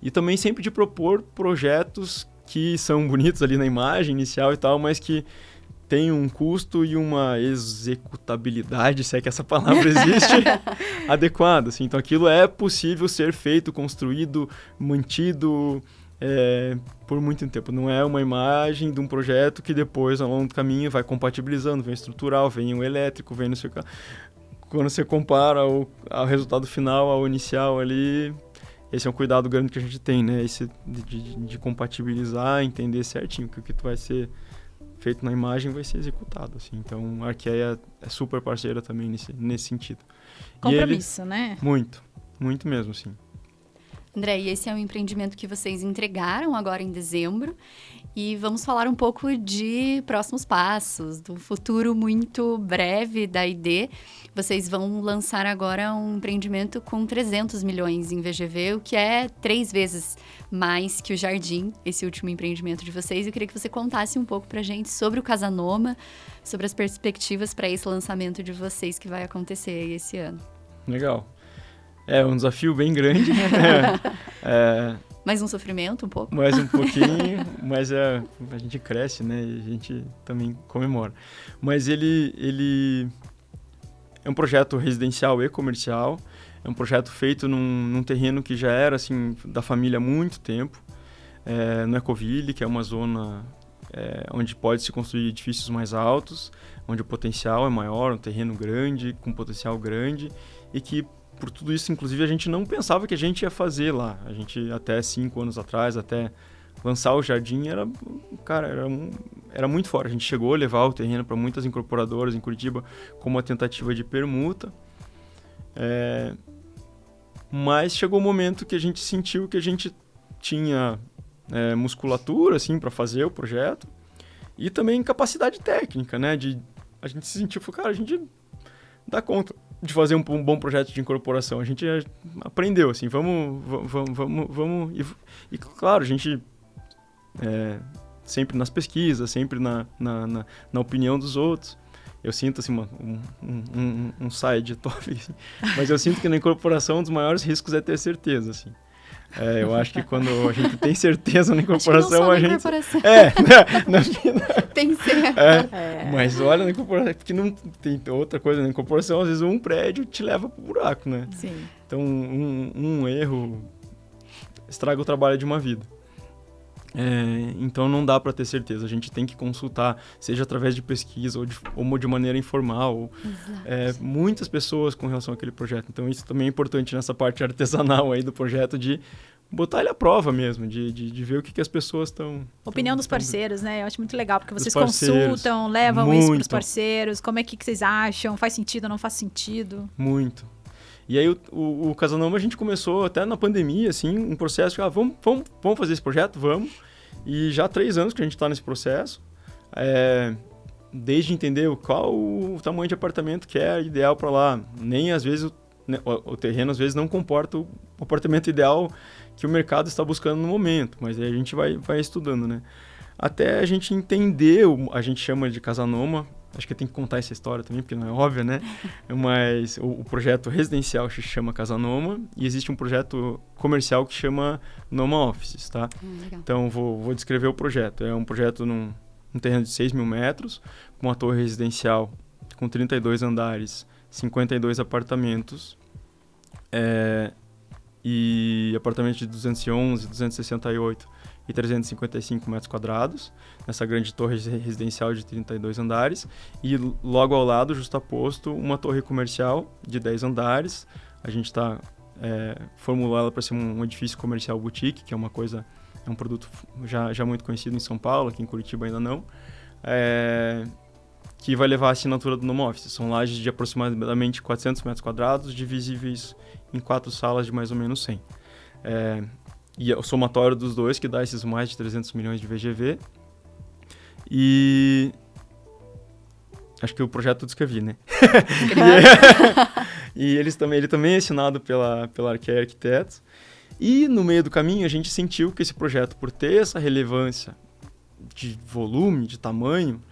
E também sempre de propor projetos que são bonitos ali na imagem inicial e tal, mas que tem um custo e uma executabilidade, se é que essa palavra existe, adequada. Assim. Então aquilo é possível ser feito, construído, mantido por muito tempo. Não é uma imagem de um projeto que depois, ao longo do caminho, vai compatibilizando, vem estrutural, vem o elétrico, vem no seu... Quando você compara o resultado final ao inicial ali... Esse é um cuidado grande que a gente tem, né? Esse de compatibilizar, entender certinho que o que vai ser feito na imagem vai ser executado, assim. Então, a Arqueia é super parceira também nesse sentido. Compromisso, né? Muito, muito mesmo, assim. André, e esse é um empreendimento que vocês entregaram agora em dezembro. E vamos falar um pouco de próximos passos, do futuro muito breve da ID. Vocês vão lançar agora um empreendimento com 300 milhões em VGV, o que é 3 vezes mais que o Jardim, esse último empreendimento de vocês. Eu queria que você contasse um pouco pra gente sobre o Casanoma, sobre as perspectivas para esse lançamento de vocês que vai acontecer esse ano. Legal. É um desafio bem grande. Mais um sofrimento, um pouco? Mais um pouquinho, mas a gente cresce, né? E a gente também comemora. Mas ele é um projeto residencial e comercial. É um projeto feito num terreno que já era, assim, da família há muito tempo. No Ecoville, que é uma zona onde pode se construir edifícios mais altos, onde o potencial é maior, um terreno grande, com potencial grande, e que por tudo isso, inclusive, a gente não pensava que a gente ia fazer lá. A gente, até 5 anos atrás, até lançar o Jardim, era muito fora. A gente chegou a levar o terreno para muitas incorporadoras em Curitiba como uma tentativa de permuta. Mas chegou um momento que a gente sentiu que a gente tinha musculatura assim, para fazer o projeto e também capacidade técnica, né? A gente se sentiu, cara, a gente dá conta de fazer um bom projeto de incorporação. A gente aprendeu, assim, vamos e claro, a gente sempre nas pesquisas, sempre na opinião dos outros. Eu sinto, assim, um side top, assim, mas eu sinto que na incorporação um dos maiores riscos é ter certeza, assim. Eu acho que quando a gente tem certeza na incorporação, a gente... Tem que ser. Mas olha na incorporação, porque não tem outra coisa na incorporação, às vezes um prédio te leva pro buraco, né? Sim. Então, um erro estraga o trabalho de uma vida. Então, não dá para ter certeza. A gente tem que consultar, seja através de pesquisa ou de maneira informal. Muitas pessoas com relação àquele projeto. Então, isso também é importante nessa parte artesanal aí do projeto, de botar ele à prova mesmo, de ver o que as pessoas estão... Opinião dos parceiros, né? Eu acho muito legal, porque vocês consultam, levam isso para os parceiros. Como é que vocês acham? Faz sentido ou não faz sentido? Muito. E aí, o Casanoma, a gente começou até na pandemia, assim, um processo de, vamos fazer esse projeto? Vamos. E já há 3 anos que a gente está nesse processo. desde entender qual o tamanho de apartamento que é ideal para lá. Nem às vezes o terreno às vezes não comporta o apartamento ideal que o mercado está buscando no momento, mas aí a gente vai estudando, né? Até a gente entender, a gente chama de Casa Noma, acho que tem que contar essa história também, porque não é óbvio, né? Mas o projeto residencial se chama Casa Noma e existe um projeto comercial que chama Noma Offices, tá? Legal. Então, vou descrever o projeto. É um projeto num terreno de 6 mil metros, com uma torre residencial com 32 andares, 52 apartamentos, e apartamentos de 211, 268 e 355 metros quadrados, nessa grande torre residencial de 32 andares, e logo ao lado, justaposto, uma torre comercial de 10 andares. A gente está formulando ela para ser um edifício comercial boutique, que é um produto já muito conhecido em São Paulo, aqui em Curitiba ainda não, que vai levar a assinatura do Noma Office. São lajes de aproximadamente 400 metros quadrados, divisíveis em 4 salas de mais ou menos 100. E é o somatório dos dois que dá esses mais de 300 milhões de VGV. E acho que o projeto eu descrevi, né? E ele também é assinado pela Arquea Arquitetos. E no meio do caminho a gente sentiu que esse projeto, por ter essa relevância de volume, de tamanho,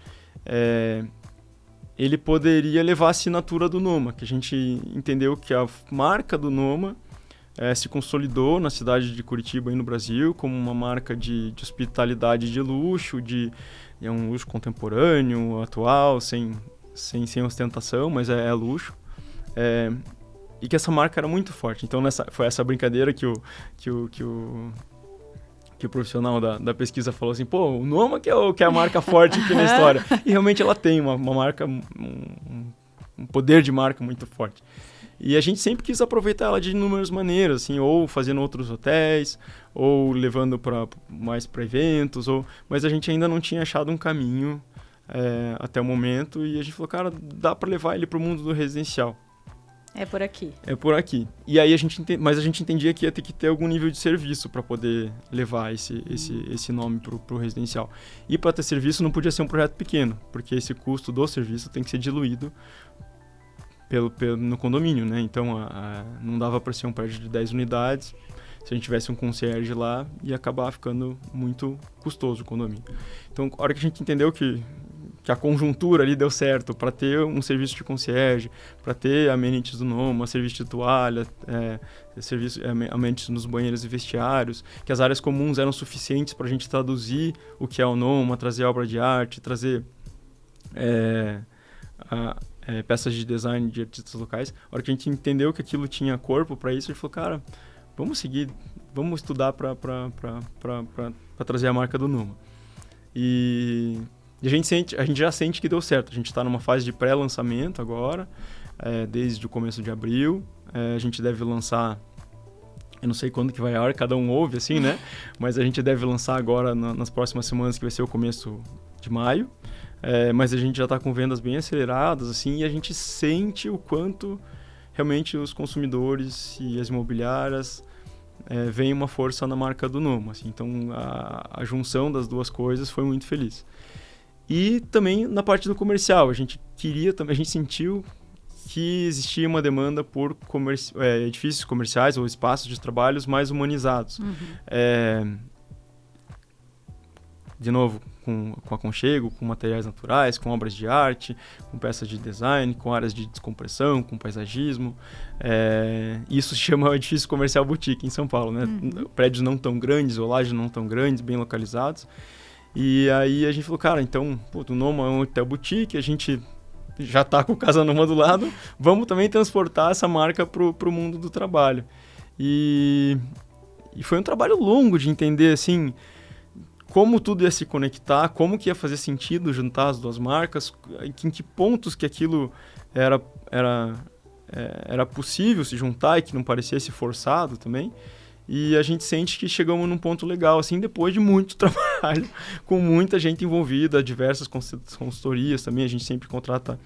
ele poderia levar a assinatura do Noma, que a gente entendeu que a marca do Noma se consolidou na cidade de Curitiba e no Brasil como uma marca de hospitalidade de luxo, é um luxo contemporâneo, atual, sem ostentação, mas é luxo. E que essa marca era muito forte. Então foi essa brincadeira que o profissional da pesquisa falou assim, pô, o Noma que é a marca forte aqui na história. E realmente ela tem uma marca, um poder de marca muito forte. E a gente sempre quis aproveitar ela de inúmeras maneiras, assim, ou fazendo outros hotéis, ou levando mais para eventos, mas a gente ainda não tinha achado um caminho até o momento, e a gente falou, cara, dá para levar ele para o mundo do residencial. É por aqui. É por aqui. E aí mas a gente entendia que ia ter que ter algum nível de serviço para poder levar esse nome pro residencial. E para ter serviço não podia ser um projeto pequeno, porque esse custo do serviço tem que ser diluído no condomínio, né? Então não dava para ser um prédio de 10 unidades. Se a gente tivesse um concierge lá, ia acabar ficando muito custoso o condomínio. Então, a hora que a gente entendeu que a conjuntura ali deu certo para ter um serviço de concierge, para ter amenities do Noma, serviço de toalha, amenities nos banheiros e vestiários, que as áreas comuns eram suficientes para a gente traduzir o que é o Noma, trazer obra de arte, trazer peças de design de artistas locais. A hora que a gente entendeu que aquilo tinha corpo para isso, a gente falou, cara, vamos estudar para trazer a marca do Noma. E a gente já sente que deu certo. A gente está numa fase de pré-lançamento agora, desde o começo de abril. A gente deve lançar, eu não sei quando que vai a hora, cada um ouve assim, né? Mas a gente deve lançar agora nas próximas semanas, que vai ser o começo de maio. Mas a gente já está com vendas bem aceleradas, assim, e a gente sente o quanto realmente os consumidores e as imobiliárias veem uma força na marca do Noma. Assim. Então, a junção das duas coisas foi muito feliz. E também na parte do comercial, a gente sentiu que existia uma demanda por edifícios comerciais ou espaços de trabalhos mais humanizados. Uhum. De novo, com aconchego, com materiais naturais, com obras de arte, com peças de design, com áreas de descompressão, com paisagismo. Isso se chama edifício comercial boutique em São Paulo, né? Uhum. Prédios não tão grandes, ou lajes não tão grandes, bem localizados. E aí a gente falou, cara, então, o Noma é um hotel boutique, a gente já está com o Casa Noma do lado, vamos também transportar essa marca pro mundo do trabalho. E foi um trabalho longo de entender, assim, como tudo ia se conectar, como que ia fazer sentido juntar as duas marcas, em que pontos que aquilo era possível se juntar e que não parecesse forçado também. E a gente sente que chegamos num ponto legal, assim, depois de muito trabalho, com muita gente envolvida, diversas consultorias também. A gente sempre contrata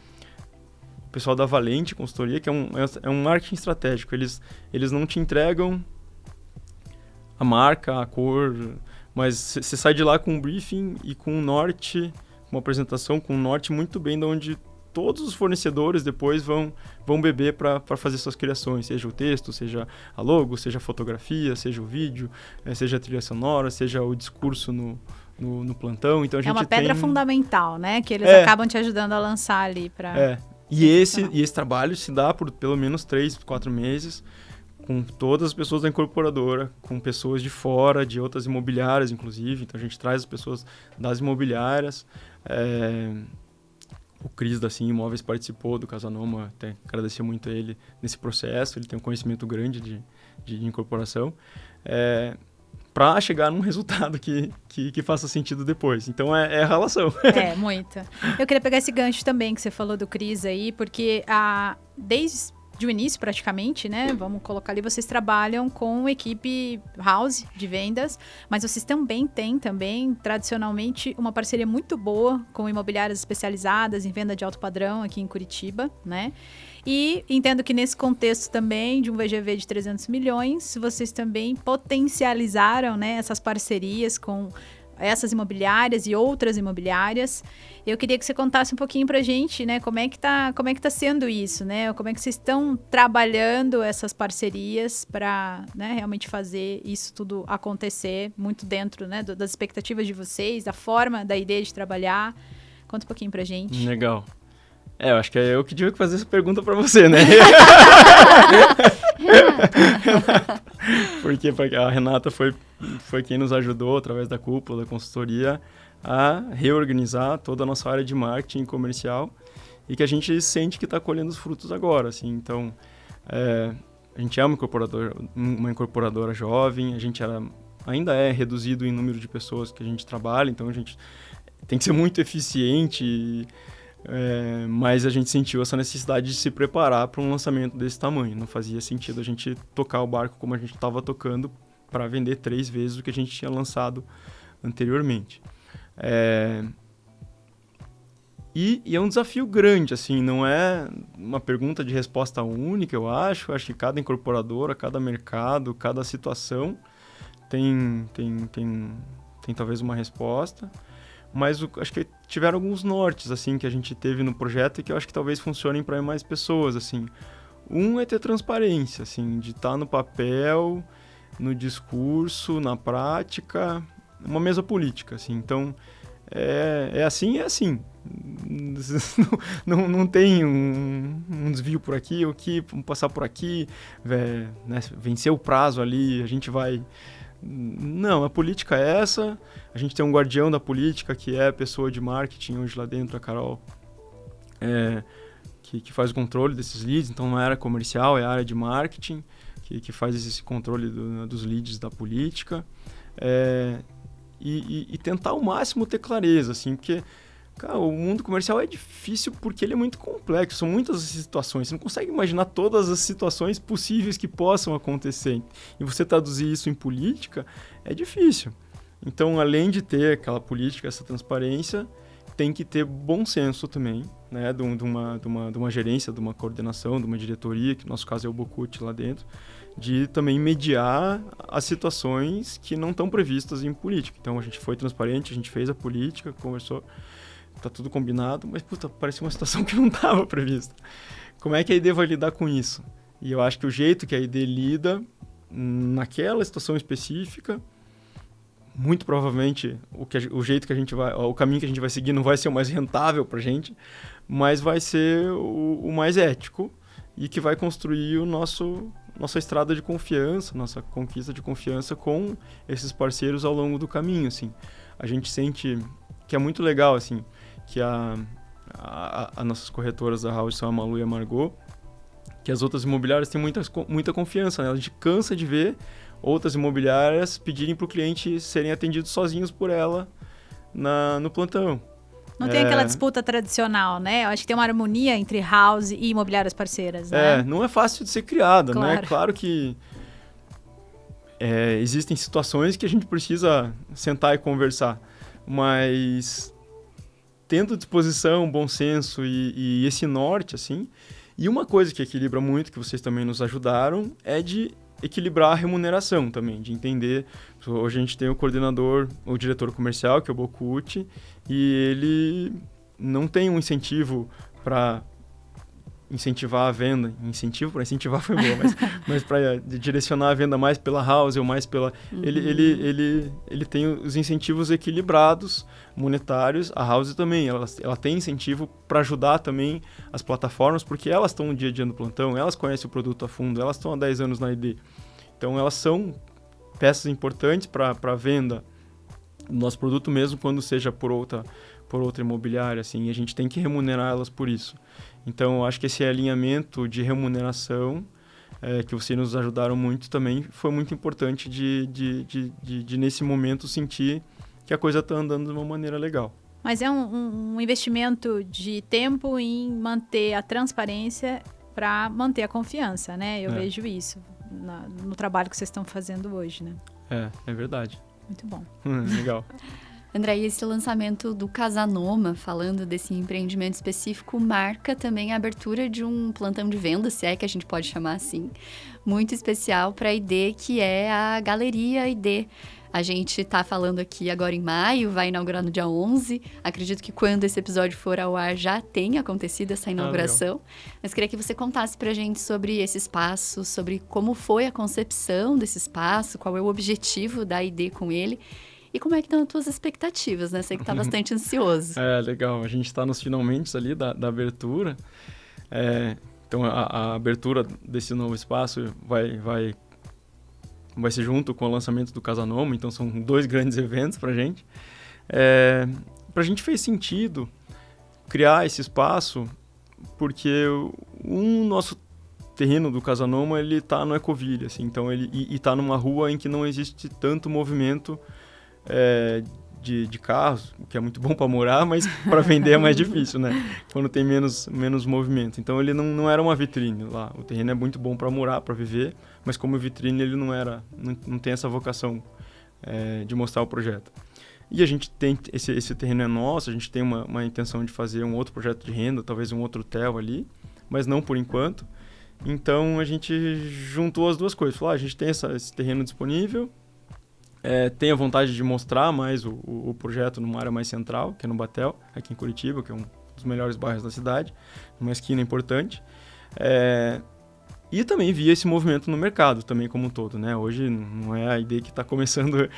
o pessoal da Valente Consultoria, que é um marketing estratégico. Eles não te entregam a marca, a cor, mas você sai de lá com um briefing e com um norte, uma apresentação com um norte muito bem de onde todos os fornecedores depois vão beber para fazer suas criações, seja o texto, seja a logo, seja a fotografia, seja o vídeo, seja a trilha sonora, seja o discurso no plantão. Então, a gente uma pedra fundamental, né? Que eles acabam te ajudando a lançar ali para... E esse trabalho se dá por pelo menos 3, 4 meses, com todas as pessoas da incorporadora, com pessoas de fora, de outras imobiliárias, inclusive. Então, a gente traz as pessoas das imobiliárias. O Cris da Sim Imóveis participou do Casanoma, até agradecer muito a ele nesse processo. Ele tem um conhecimento grande de incorporação, para chegar num resultado que faça sentido depois. Então, é a relação. Muito. Eu queria pegar esse gancho também que você falou do Cris aí, porque desde o início, praticamente, né? Vamos colocar ali, vocês trabalham com equipe house de vendas, mas vocês também têm, tradicionalmente, uma parceria muito boa com imobiliárias especializadas em venda de alto padrão aqui em Curitiba, né? E entendo que nesse contexto também de um VGV de 300 milhões, vocês também potencializaram, né, essas parcerias com essas imobiliárias e outras imobiliárias. Eu queria que você contasse um pouquinho pra gente, né, como é que tá sendo isso, né? Como é que vocês estão trabalhando essas parcerias para, né, realmente fazer isso tudo acontecer muito dentro, né, das expectativas de vocês, da forma, da ideia de trabalhar. Conta um pouquinho pra gente. Legal. Eu acho que é eu que tive que fazer essa pergunta pra você, né? Porque a Renata foi quem nos ajudou, através da cúpula, da consultoria, a reorganizar toda a nossa área de marketing comercial e que a gente sente que está colhendo os frutos agora, assim. Então, a gente é uma incorporadora jovem, a gente ainda é reduzido em número de pessoas que a gente trabalha, então a gente tem que ser muito eficiente, mas a gente sentiu essa necessidade de se preparar para um lançamento desse tamanho. Não fazia sentido a gente tocar o barco como a gente estava tocando para vender 3 vezes o que a gente tinha lançado anteriormente. E é um desafio grande, assim, não é uma pergunta de resposta única, eu acho. Acho que cada incorporadora, cada mercado, cada situação tem talvez uma resposta. Mas acho que tiveram alguns nortes, assim, que a gente teve no projeto e que eu acho que talvez funcionem para mais pessoas, assim. Um é ter transparência, assim, de estar no papel, no discurso, na prática, uma mesa política, assim. Então, é assim. Não tem um desvio por aqui, vamos passar por aqui, né, vencer o prazo ali, a gente vai... Não, a política é essa. A gente tem um guardião da política, que é a pessoa de marketing hoje lá dentro, a Carol, que faz o controle desses leads. Então, não é a área comercial, é a área de marketing, que faz esse controle dos leads da política. E tentar ao máximo ter clareza, assim, porque... Cara, o mundo comercial é difícil porque ele é muito complexo, são muitas situações, você não consegue imaginar todas as situações possíveis que possam acontecer. E você traduzir isso em política é difícil. Então, além de ter aquela política, essa transparência, tem que ter bom senso também, né, de uma gerência, de uma coordenação, de uma diretoria, que no nosso caso é o Bocute lá dentro, de também mediar as situações que não estão previstas em política. Então, a gente foi transparente, a gente fez a política, conversou... Tá tudo combinado, mas, parecia uma situação que não estava prevista. Como é que a ID vai lidar com isso? E eu acho que o jeito que a ID lida naquela situação específica, muito provavelmente o caminho que a gente vai seguir não vai ser o mais rentável pra gente, mas vai ser o mais ético e que vai construir nossa estrada de confiança, nossa conquista de confiança com esses parceiros ao longo do caminho, assim. A gente sente que é muito legal, assim, que as nossas corretoras da House são a Malu e a Margot, que as outras imobiliárias têm muita confiança, né? A gente cansa de ver outras imobiliárias pedirem para o cliente serem atendidos sozinhos por ela no plantão. Não tem aquela disputa tradicional, né? Eu acho que tem uma harmonia entre house e imobiliárias parceiras, né? Não é fácil de ser criada, claro. né? Claro que existem situações que a gente precisa sentar e conversar, mas tendo disposição, bom senso e esse norte, assim. E uma coisa que equilibra muito, que vocês também nos ajudaram, é de equilibrar a remuneração também, de entender. Hoje a gente tem o coordenador, o diretor comercial, que é o Bocucci, e ele não tem um incentivo para incentivar a venda. Incentivo para incentivar foi boa, mas para direcionar a venda mais pela house ou mais pela... Ele tem os incentivos equilibrados, monetários. A house também, ela tem incentivo para ajudar também as plataformas, porque elas estão no dia a dia no plantão, elas conhecem o produto a fundo, elas estão há 10 anos na ID. Então, elas são peças importantes para a venda do nosso produto, mesmo quando seja por outra imobiliária, assim, e a gente tem que remunerar elas por isso. Então, eu acho que esse alinhamento de remuneração, que vocês nos ajudaram muito também, foi muito importante de nesse momento, sentir que a coisa está andando de uma maneira legal. Mas é um investimento de tempo em manter a transparência para manter a confiança, né? Eu vejo isso no trabalho que vocês estão fazendo hoje, né? É verdade. Muito bom. Legal. André, e esse lançamento do Casanoma, falando desse empreendimento específico, marca também a abertura de um plantão de venda, se é que a gente pode chamar assim, muito especial para a ID, que é a Galeria ID. A gente está falando aqui agora em maio, vai inaugurar no dia 11. Acredito que quando esse episódio for ao ar já tenha acontecido essa inauguração. Mas queria que você contasse para a gente sobre esse espaço, sobre como foi a concepção desse espaço, qual é o objetivo da ID com ele. E como é que estão as tuas expectativas, né? Sei que está bastante ansioso. Legal. A gente está nos finalmente ali da abertura. Então, a abertura desse novo espaço vai ser junto com o lançamento do Casanoma. Então, são 2 grandes eventos para a gente. Para a gente fez sentido criar esse espaço porque o nosso terreno do Casanoma, ele está no Ecoville, assim. Então, ele está numa rua em que não existe tanto movimento de carros, o que é muito bom para morar, mas para vender é mais difícil, né? Quando tem menos movimento. Então, ele não era uma vitrine lá. O terreno é muito bom para morar, para viver, mas como vitrine ele não tem essa vocação de mostrar o projeto. E a gente tem, esse terreno é nosso, a gente tem uma intenção de fazer um outro projeto de renda, talvez um outro hotel ali, mas não por enquanto. Então, a gente juntou as duas coisas. Falou, a gente tem esse terreno disponível, tem a vontade de mostrar mais o projeto numa área mais central, que é no Batel, aqui em Curitiba, que é um dos melhores bairros da cidade, uma esquina importante. E também via esse movimento no mercado, também como um todo, né? Hoje não é a ideia que está começando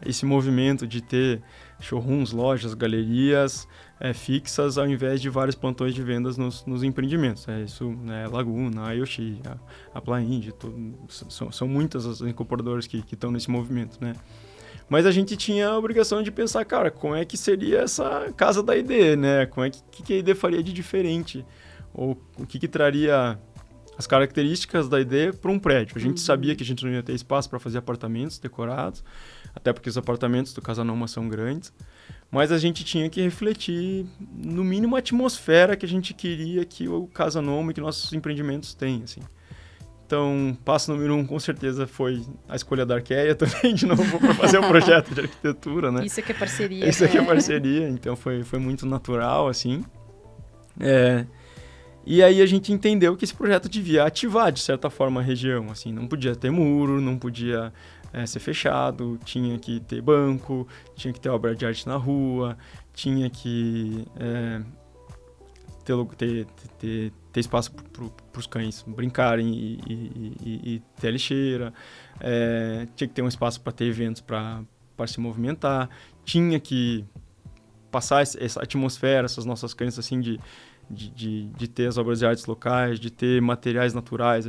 esse movimento de ter showrooms, lojas, galerias fixas, ao invés de vários plantões de vendas nos empreendimentos. Isso, né, Laguna, a Yoshi, a Plaind, são muitas as incorporadoras que estão nesse movimento, né? Mas a gente tinha a obrigação de pensar, cara, como é que seria essa casa da ID, né? Como é que a ID faria de diferente? Ou o que traria as características da ID para um prédio. A gente sabia que a gente não ia ter espaço para fazer apartamentos decorados, até porque os apartamentos do Casanoma são grandes, mas a gente tinha que refletir, no mínimo, a atmosfera que a gente queria que o Casanoma e que nossos empreendimentos têm, assim. Então, passo número 1, com certeza, foi a escolha da Arqueia também, de novo, para fazer o projeto de arquitetura, né? Isso aqui é parceria. Isso aqui é parceria, então foi muito natural, assim. E aí a gente entendeu que esse projeto devia ativar, de certa forma, a região, assim. Não podia ter muro, não podia ser fechado, tinha que ter banco, tinha que ter obra de arte na rua, tinha que ter espaço para os cães brincarem e ter a lixeira, tinha que ter um espaço para ter eventos para se movimentar, tinha que passar essa atmosfera, essas nossas crenças assim de ter as obras de artes locais, de ter materiais naturais.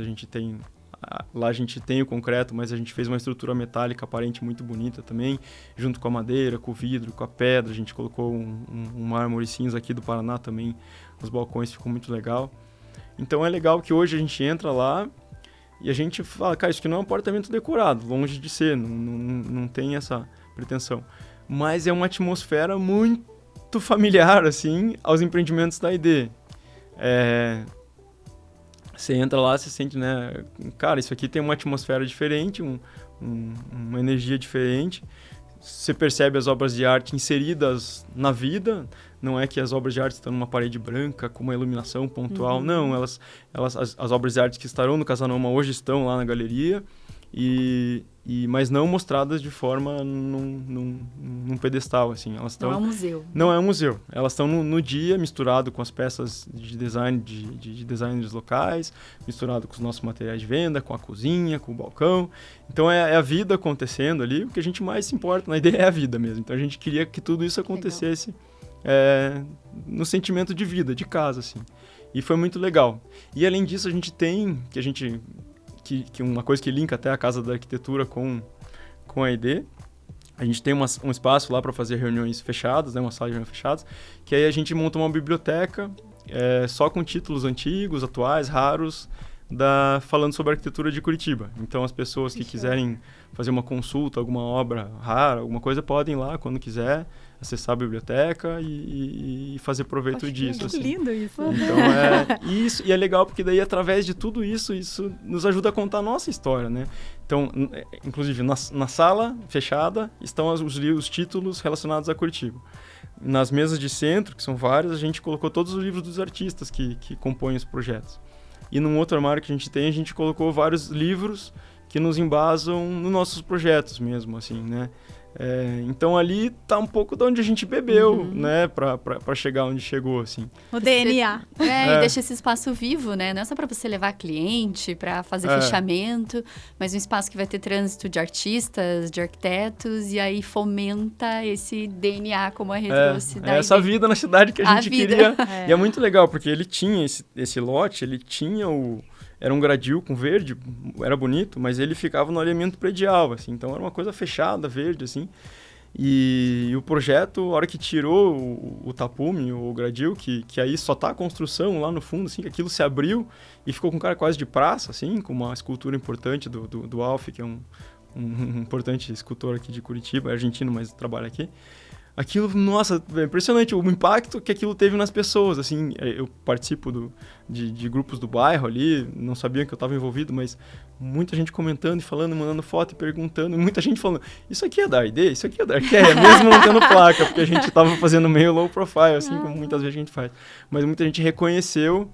Lá a gente tem o concreto, mas a gente fez uma estrutura metálica aparente muito bonita também, junto com a madeira, com o vidro, com a pedra. A gente colocou um mármore cinza aqui do Paraná também, nos balcões, ficou muito legal. Então é legal que hoje a gente entra lá e a gente fala, cara, isso aqui não é um apartamento decorado, longe de ser, não tem essa pretensão. Mas é uma atmosfera muito familiar, assim, aos empreendimentos da ID. Você entra lá, você sente, né? Cara, isso aqui tem uma atmosfera diferente, uma energia diferente. você percebe as obras de arte inseridas na vida. Não é que as obras de arte estão numa parede branca com uma iluminação pontual. Não, as obras de arte que estarão no Casanoma hoje estão lá na galeria, mas não mostradas de forma num pedestal, assim. Elas estão, não é um museu. Não é um museu. Elas estão no dia, misturado com as peças de design de designers locais, misturado com os nossos materiais de venda, com a cozinha, com o balcão. Então é a vida acontecendo ali. O que a gente mais se importa na ideia é a vida mesmo. Então a gente queria que tudo isso acontecesse no sentimento de vida, de casa, assim. E foi muito legal. E além disso, a gente tem, que uma coisa que linka até a Casa da Arquitetura com a ID, a gente tem um espaço lá para fazer reuniões fechadas, né, uma sala de reuniões fechadas, que aí a gente monta uma biblioteca só com títulos antigos, atuais, raros, falando sobre a arquitetura de Curitiba. Então as pessoas que quiserem fazer uma consulta, alguma obra rara, alguma coisa, podem ir lá quando quiser, acessar a biblioteca e fazer proveito disso. Que assim. lindo isso. Então e é legal porque daí através de tudo isso nos ajuda a contar a nossa história, né? Então, inclusive na sala fechada estão os títulos relacionados a Curitiba. Nas mesas de centro, que são várias, a gente colocou todos os livros dos artistas que compõem os projetos. E num outro armário que a gente colocou vários livros que nos embasam nos nossos projetos mesmo, assim, né? Então ali tá um pouco de onde a gente bebeu, né? Pra chegar onde chegou, assim. O DNA. E deixa esse espaço vivo, né? Não é só pra você levar cliente, pra fazer fechamento, mas um espaço que vai ter trânsito de artistas, de arquitetos, e aí fomenta esse DNA, como a Rê trouxe. Essa vida na cidade que a gente queria. E é muito legal, porque ele tinha esse lote, ele tinha era um gradil com verde, era bonito, mas ele ficava no alinhamento predial, assim, então era uma coisa fechada, verde, assim. E o projeto, a hora que tirou o tapume, o gradil, que aí só tá a construção lá no fundo, assim, que aquilo se abriu e ficou com cara quase de praça, assim, com uma escultura importante do Alf, que é um importante escultor aqui de Curitiba, é argentino, mas trabalha aqui. Aquilo, nossa, é impressionante o impacto que aquilo teve nas pessoas, assim, eu participo de grupos do bairro ali, não sabia que eu estava envolvido, mas muita gente comentando e falando, mandando foto e perguntando, e muita gente falando, isso aqui é da ID? Isso aqui é da Arqueia? Mesmo não tendo placa, porque a gente estava fazendo meio low profile, assim, como muitas vezes a gente faz. Mas muita gente reconheceu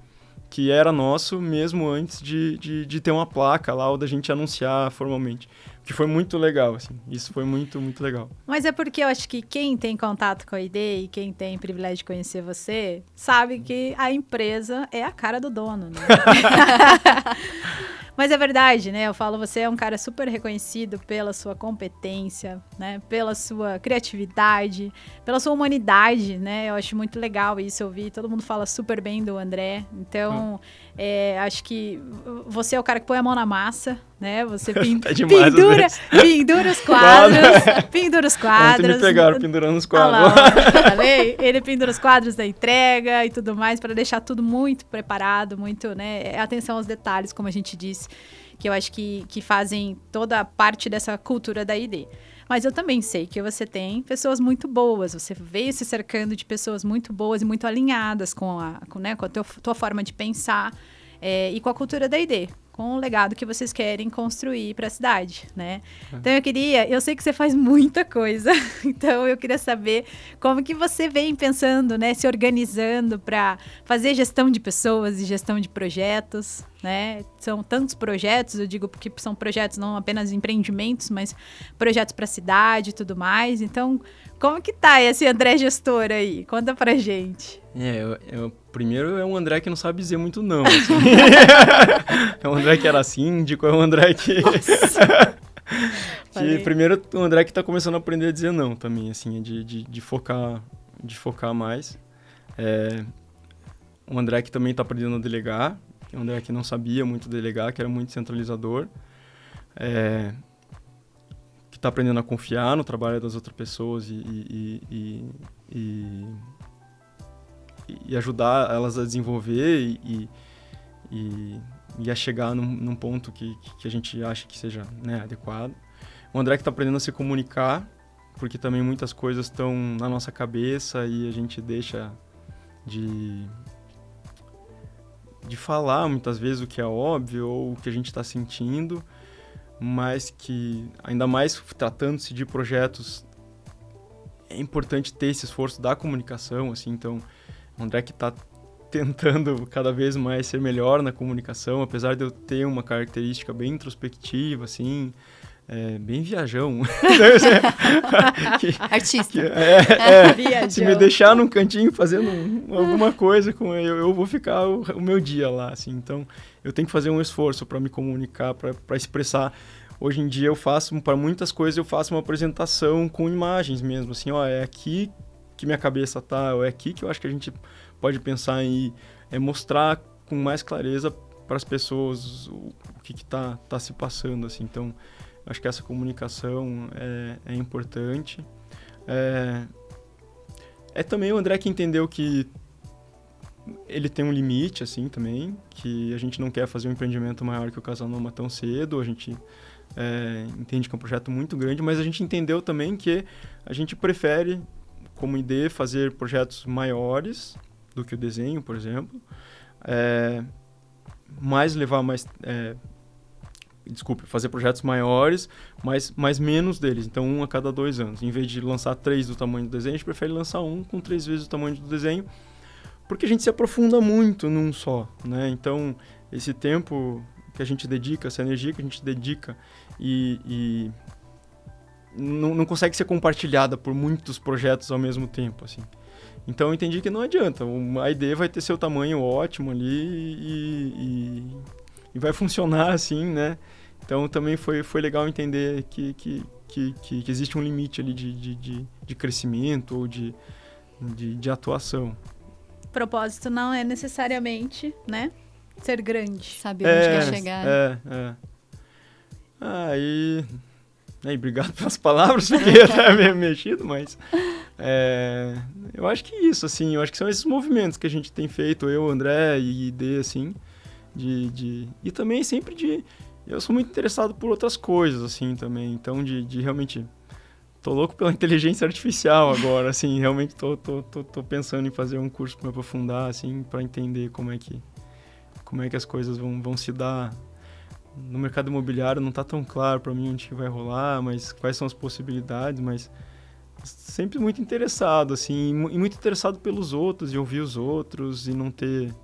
que era nosso mesmo antes de ter uma placa lá ou da gente anunciar formalmente. Que foi muito legal, assim. Isso foi muito, muito legal. Mas é porque eu acho que quem tem contato com a ID e quem tem privilégio de conhecer você, sabe que a empresa é a cara do dono, né? Mas é verdade, né? Eu falo, você é um cara super reconhecido pela sua competência, né? Pela sua criatividade, pela sua humanidade, né? Eu acho muito legal isso, eu vi. Todo mundo fala super bem do André. Então, acho que você é o cara que põe a mão na massa, né? Você pendura os quadros. Pendura os quadros. Ontem me pegaram pendurando os quadros. Falei? Ele pendura os quadros da entrega e tudo mais para deixar tudo muito preparado, muito, né? Atenção aos detalhes, como a gente disse, que eu acho que fazem toda a parte dessa cultura da ID. Mas eu também sei que você tem pessoas muito boas, você veio se cercando de pessoas muito boas e muito alinhadas com a tua forma de pensar e com a cultura da ID, com o legado que vocês querem construir para a cidade, né? Então eu sei que você faz muita coisa, então eu queria saber como que você vem pensando, né, se organizando para fazer gestão de pessoas e gestão de projetos, né? São tantos projetos, eu digo porque são projetos não apenas empreendimentos, mas projetos para a cidade e tudo mais. Então, como que tá esse André gestor aí? Conta pra gente. Primeiro é um André que não sabe dizer muito não. Assim. É um André que era síndico, é um André que... Primeiro, um André que tá começando a aprender a dizer não também, assim, de focar mais. Um André que também tá aprendendo a delegar, é um André que não sabia muito delegar, que era muito centralizador. Que tá aprendendo a confiar no trabalho das outras pessoas e ajudar elas a desenvolver e a chegar num ponto que a gente acha que seja, né, adequado. O André que está aprendendo a se comunicar, porque também muitas coisas estão na nossa cabeça e a gente deixa de falar muitas vezes o que é óbvio ou o que a gente está sentindo, mas que, ainda mais tratando-se de projetos é importante ter esse esforço da comunicação, assim, então o André que está tentando cada vez mais ser melhor na comunicação, apesar de eu ter uma característica bem introspectiva, assim, bem viajão. Artista. Se me deixar num cantinho fazendo alguma coisa, eu vou ficar o meu dia lá, assim. Então, eu tenho que fazer um esforço para me comunicar, para expressar. Hoje em dia, eu faço, para muitas coisas, eu faço uma apresentação com imagens mesmo, assim, ó, é aqui que minha cabeça tá, ou é aqui que eu acho que a gente pode pensar em mostrar com mais clareza para as pessoas o que tá se passando, assim. Então, acho que essa comunicação é importante. É também o André que entendeu que ele tem um limite, assim, também, que a gente não quer fazer um empreendimento maior que o Casa Noma tão cedo, a gente entende que é um projeto muito grande, mas a gente entendeu também que a gente prefere, como ID, fazer projetos maiores do que o desenho, por exemplo, fazer projetos maiores, mas menos deles, então 1 a cada 2 anos. Em vez de lançar 3 do tamanho do desenho, a gente prefere lançar um com 3 vezes o tamanho do desenho, porque a gente se aprofunda muito num só, né? Então, esse tempo que a gente dedica, essa energia que a gente dedica e não consegue ser compartilhada por muitos projetos ao mesmo tempo, assim. Então eu entendi que não adianta, a ID vai ter seu tamanho ótimo ali e vai funcionar assim, né? Então também foi legal entender que existe um limite ali de crescimento ou de atuação. O propósito não é necessariamente, né, ser grande. Saber onde quer chegar. E obrigado pelas palavras, fiquei até meio mexido, mas eu acho que isso, assim, eu acho que são esses movimentos que a gente tem feito, eu, André e ID, assim, e também sempre eu sou muito interessado por outras coisas, assim, também, então de realmente, tô louco pela inteligência artificial agora, assim, realmente tô pensando em fazer um curso para me aprofundar, assim, para entender como é que as coisas vão se dar. No mercado imobiliário não está tão claro para mim onde que vai rolar, mas quais são as possibilidades, mas sempre muito interessado, assim, e muito interessado pelos outros, e ouvir os outros, e não ter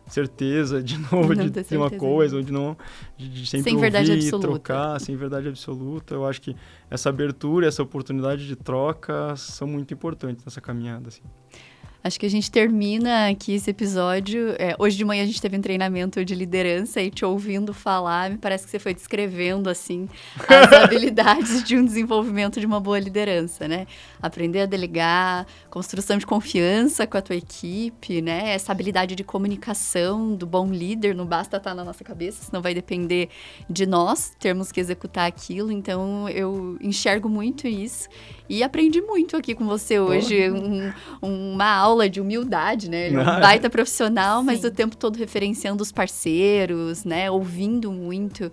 certeza de novo de ter uma coisa, ou de sempre ouvir e trocar, sem verdade absoluta. Eu acho que essa abertura, essa oportunidade de troca são muito importantes nessa caminhada, assim. Acho que a gente termina aqui esse episódio. Hoje de manhã a gente teve um treinamento de liderança e te ouvindo falar, me parece que você foi descrevendo, assim, as habilidades de um desenvolvimento de uma boa liderança, né? Aprender a delegar, construção de confiança com a tua equipe, né? Essa habilidade de comunicação do bom líder, não basta estar na nossa cabeça, senão vai depender de nós termos que executar aquilo. Então, eu enxergo muito isso e aprendi muito aqui com você hoje, uma aula de humildade, né? Ele é um baita profissional, mas o tempo todo referenciando os parceiros, né? Ouvindo muito,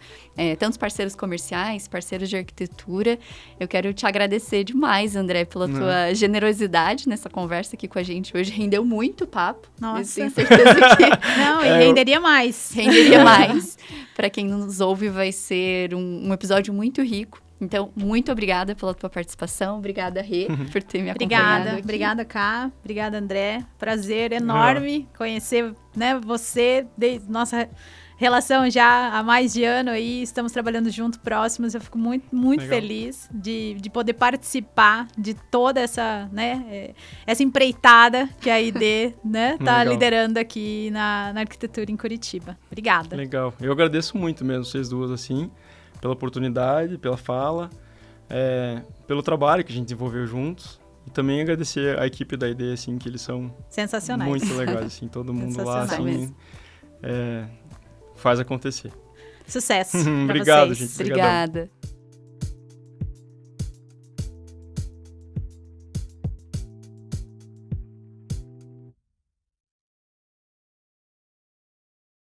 tanto parceiros comerciais, parceiros de arquitetura. Eu quero te agradecer demais, André, pela tua generosidade nessa conversa aqui com a gente hoje. Rendeu muito papo. Nossa. Eu tenho certeza que... Não, e renderia mais. Renderia mais. Para quem nos ouve, vai ser um episódio muito rico. Então, muito obrigada pela tua participação. Obrigada, Rê, por ter me acompanhado aqui. Obrigada, Ká. Obrigada, André. Prazer enorme conhecer, né, você, nossa relação já há mais de ano aí. Estamos trabalhando junto, próximos. Eu fico muito feliz de poder participar de toda essa, né, essa empreitada que a ID, né, tá liderando aqui na arquitetura em Curitiba. Obrigada. Legal. Eu agradeço muito mesmo vocês duas, assim, pela oportunidade, pela fala, pelo trabalho que a gente desenvolveu juntos. E também agradecer a equipe da ID, assim, que eles são sensacionais. Muito legais, assim, todo mundo lá, assim, faz acontecer. Sucesso. Obrigado, vocês. gente. Obrigada.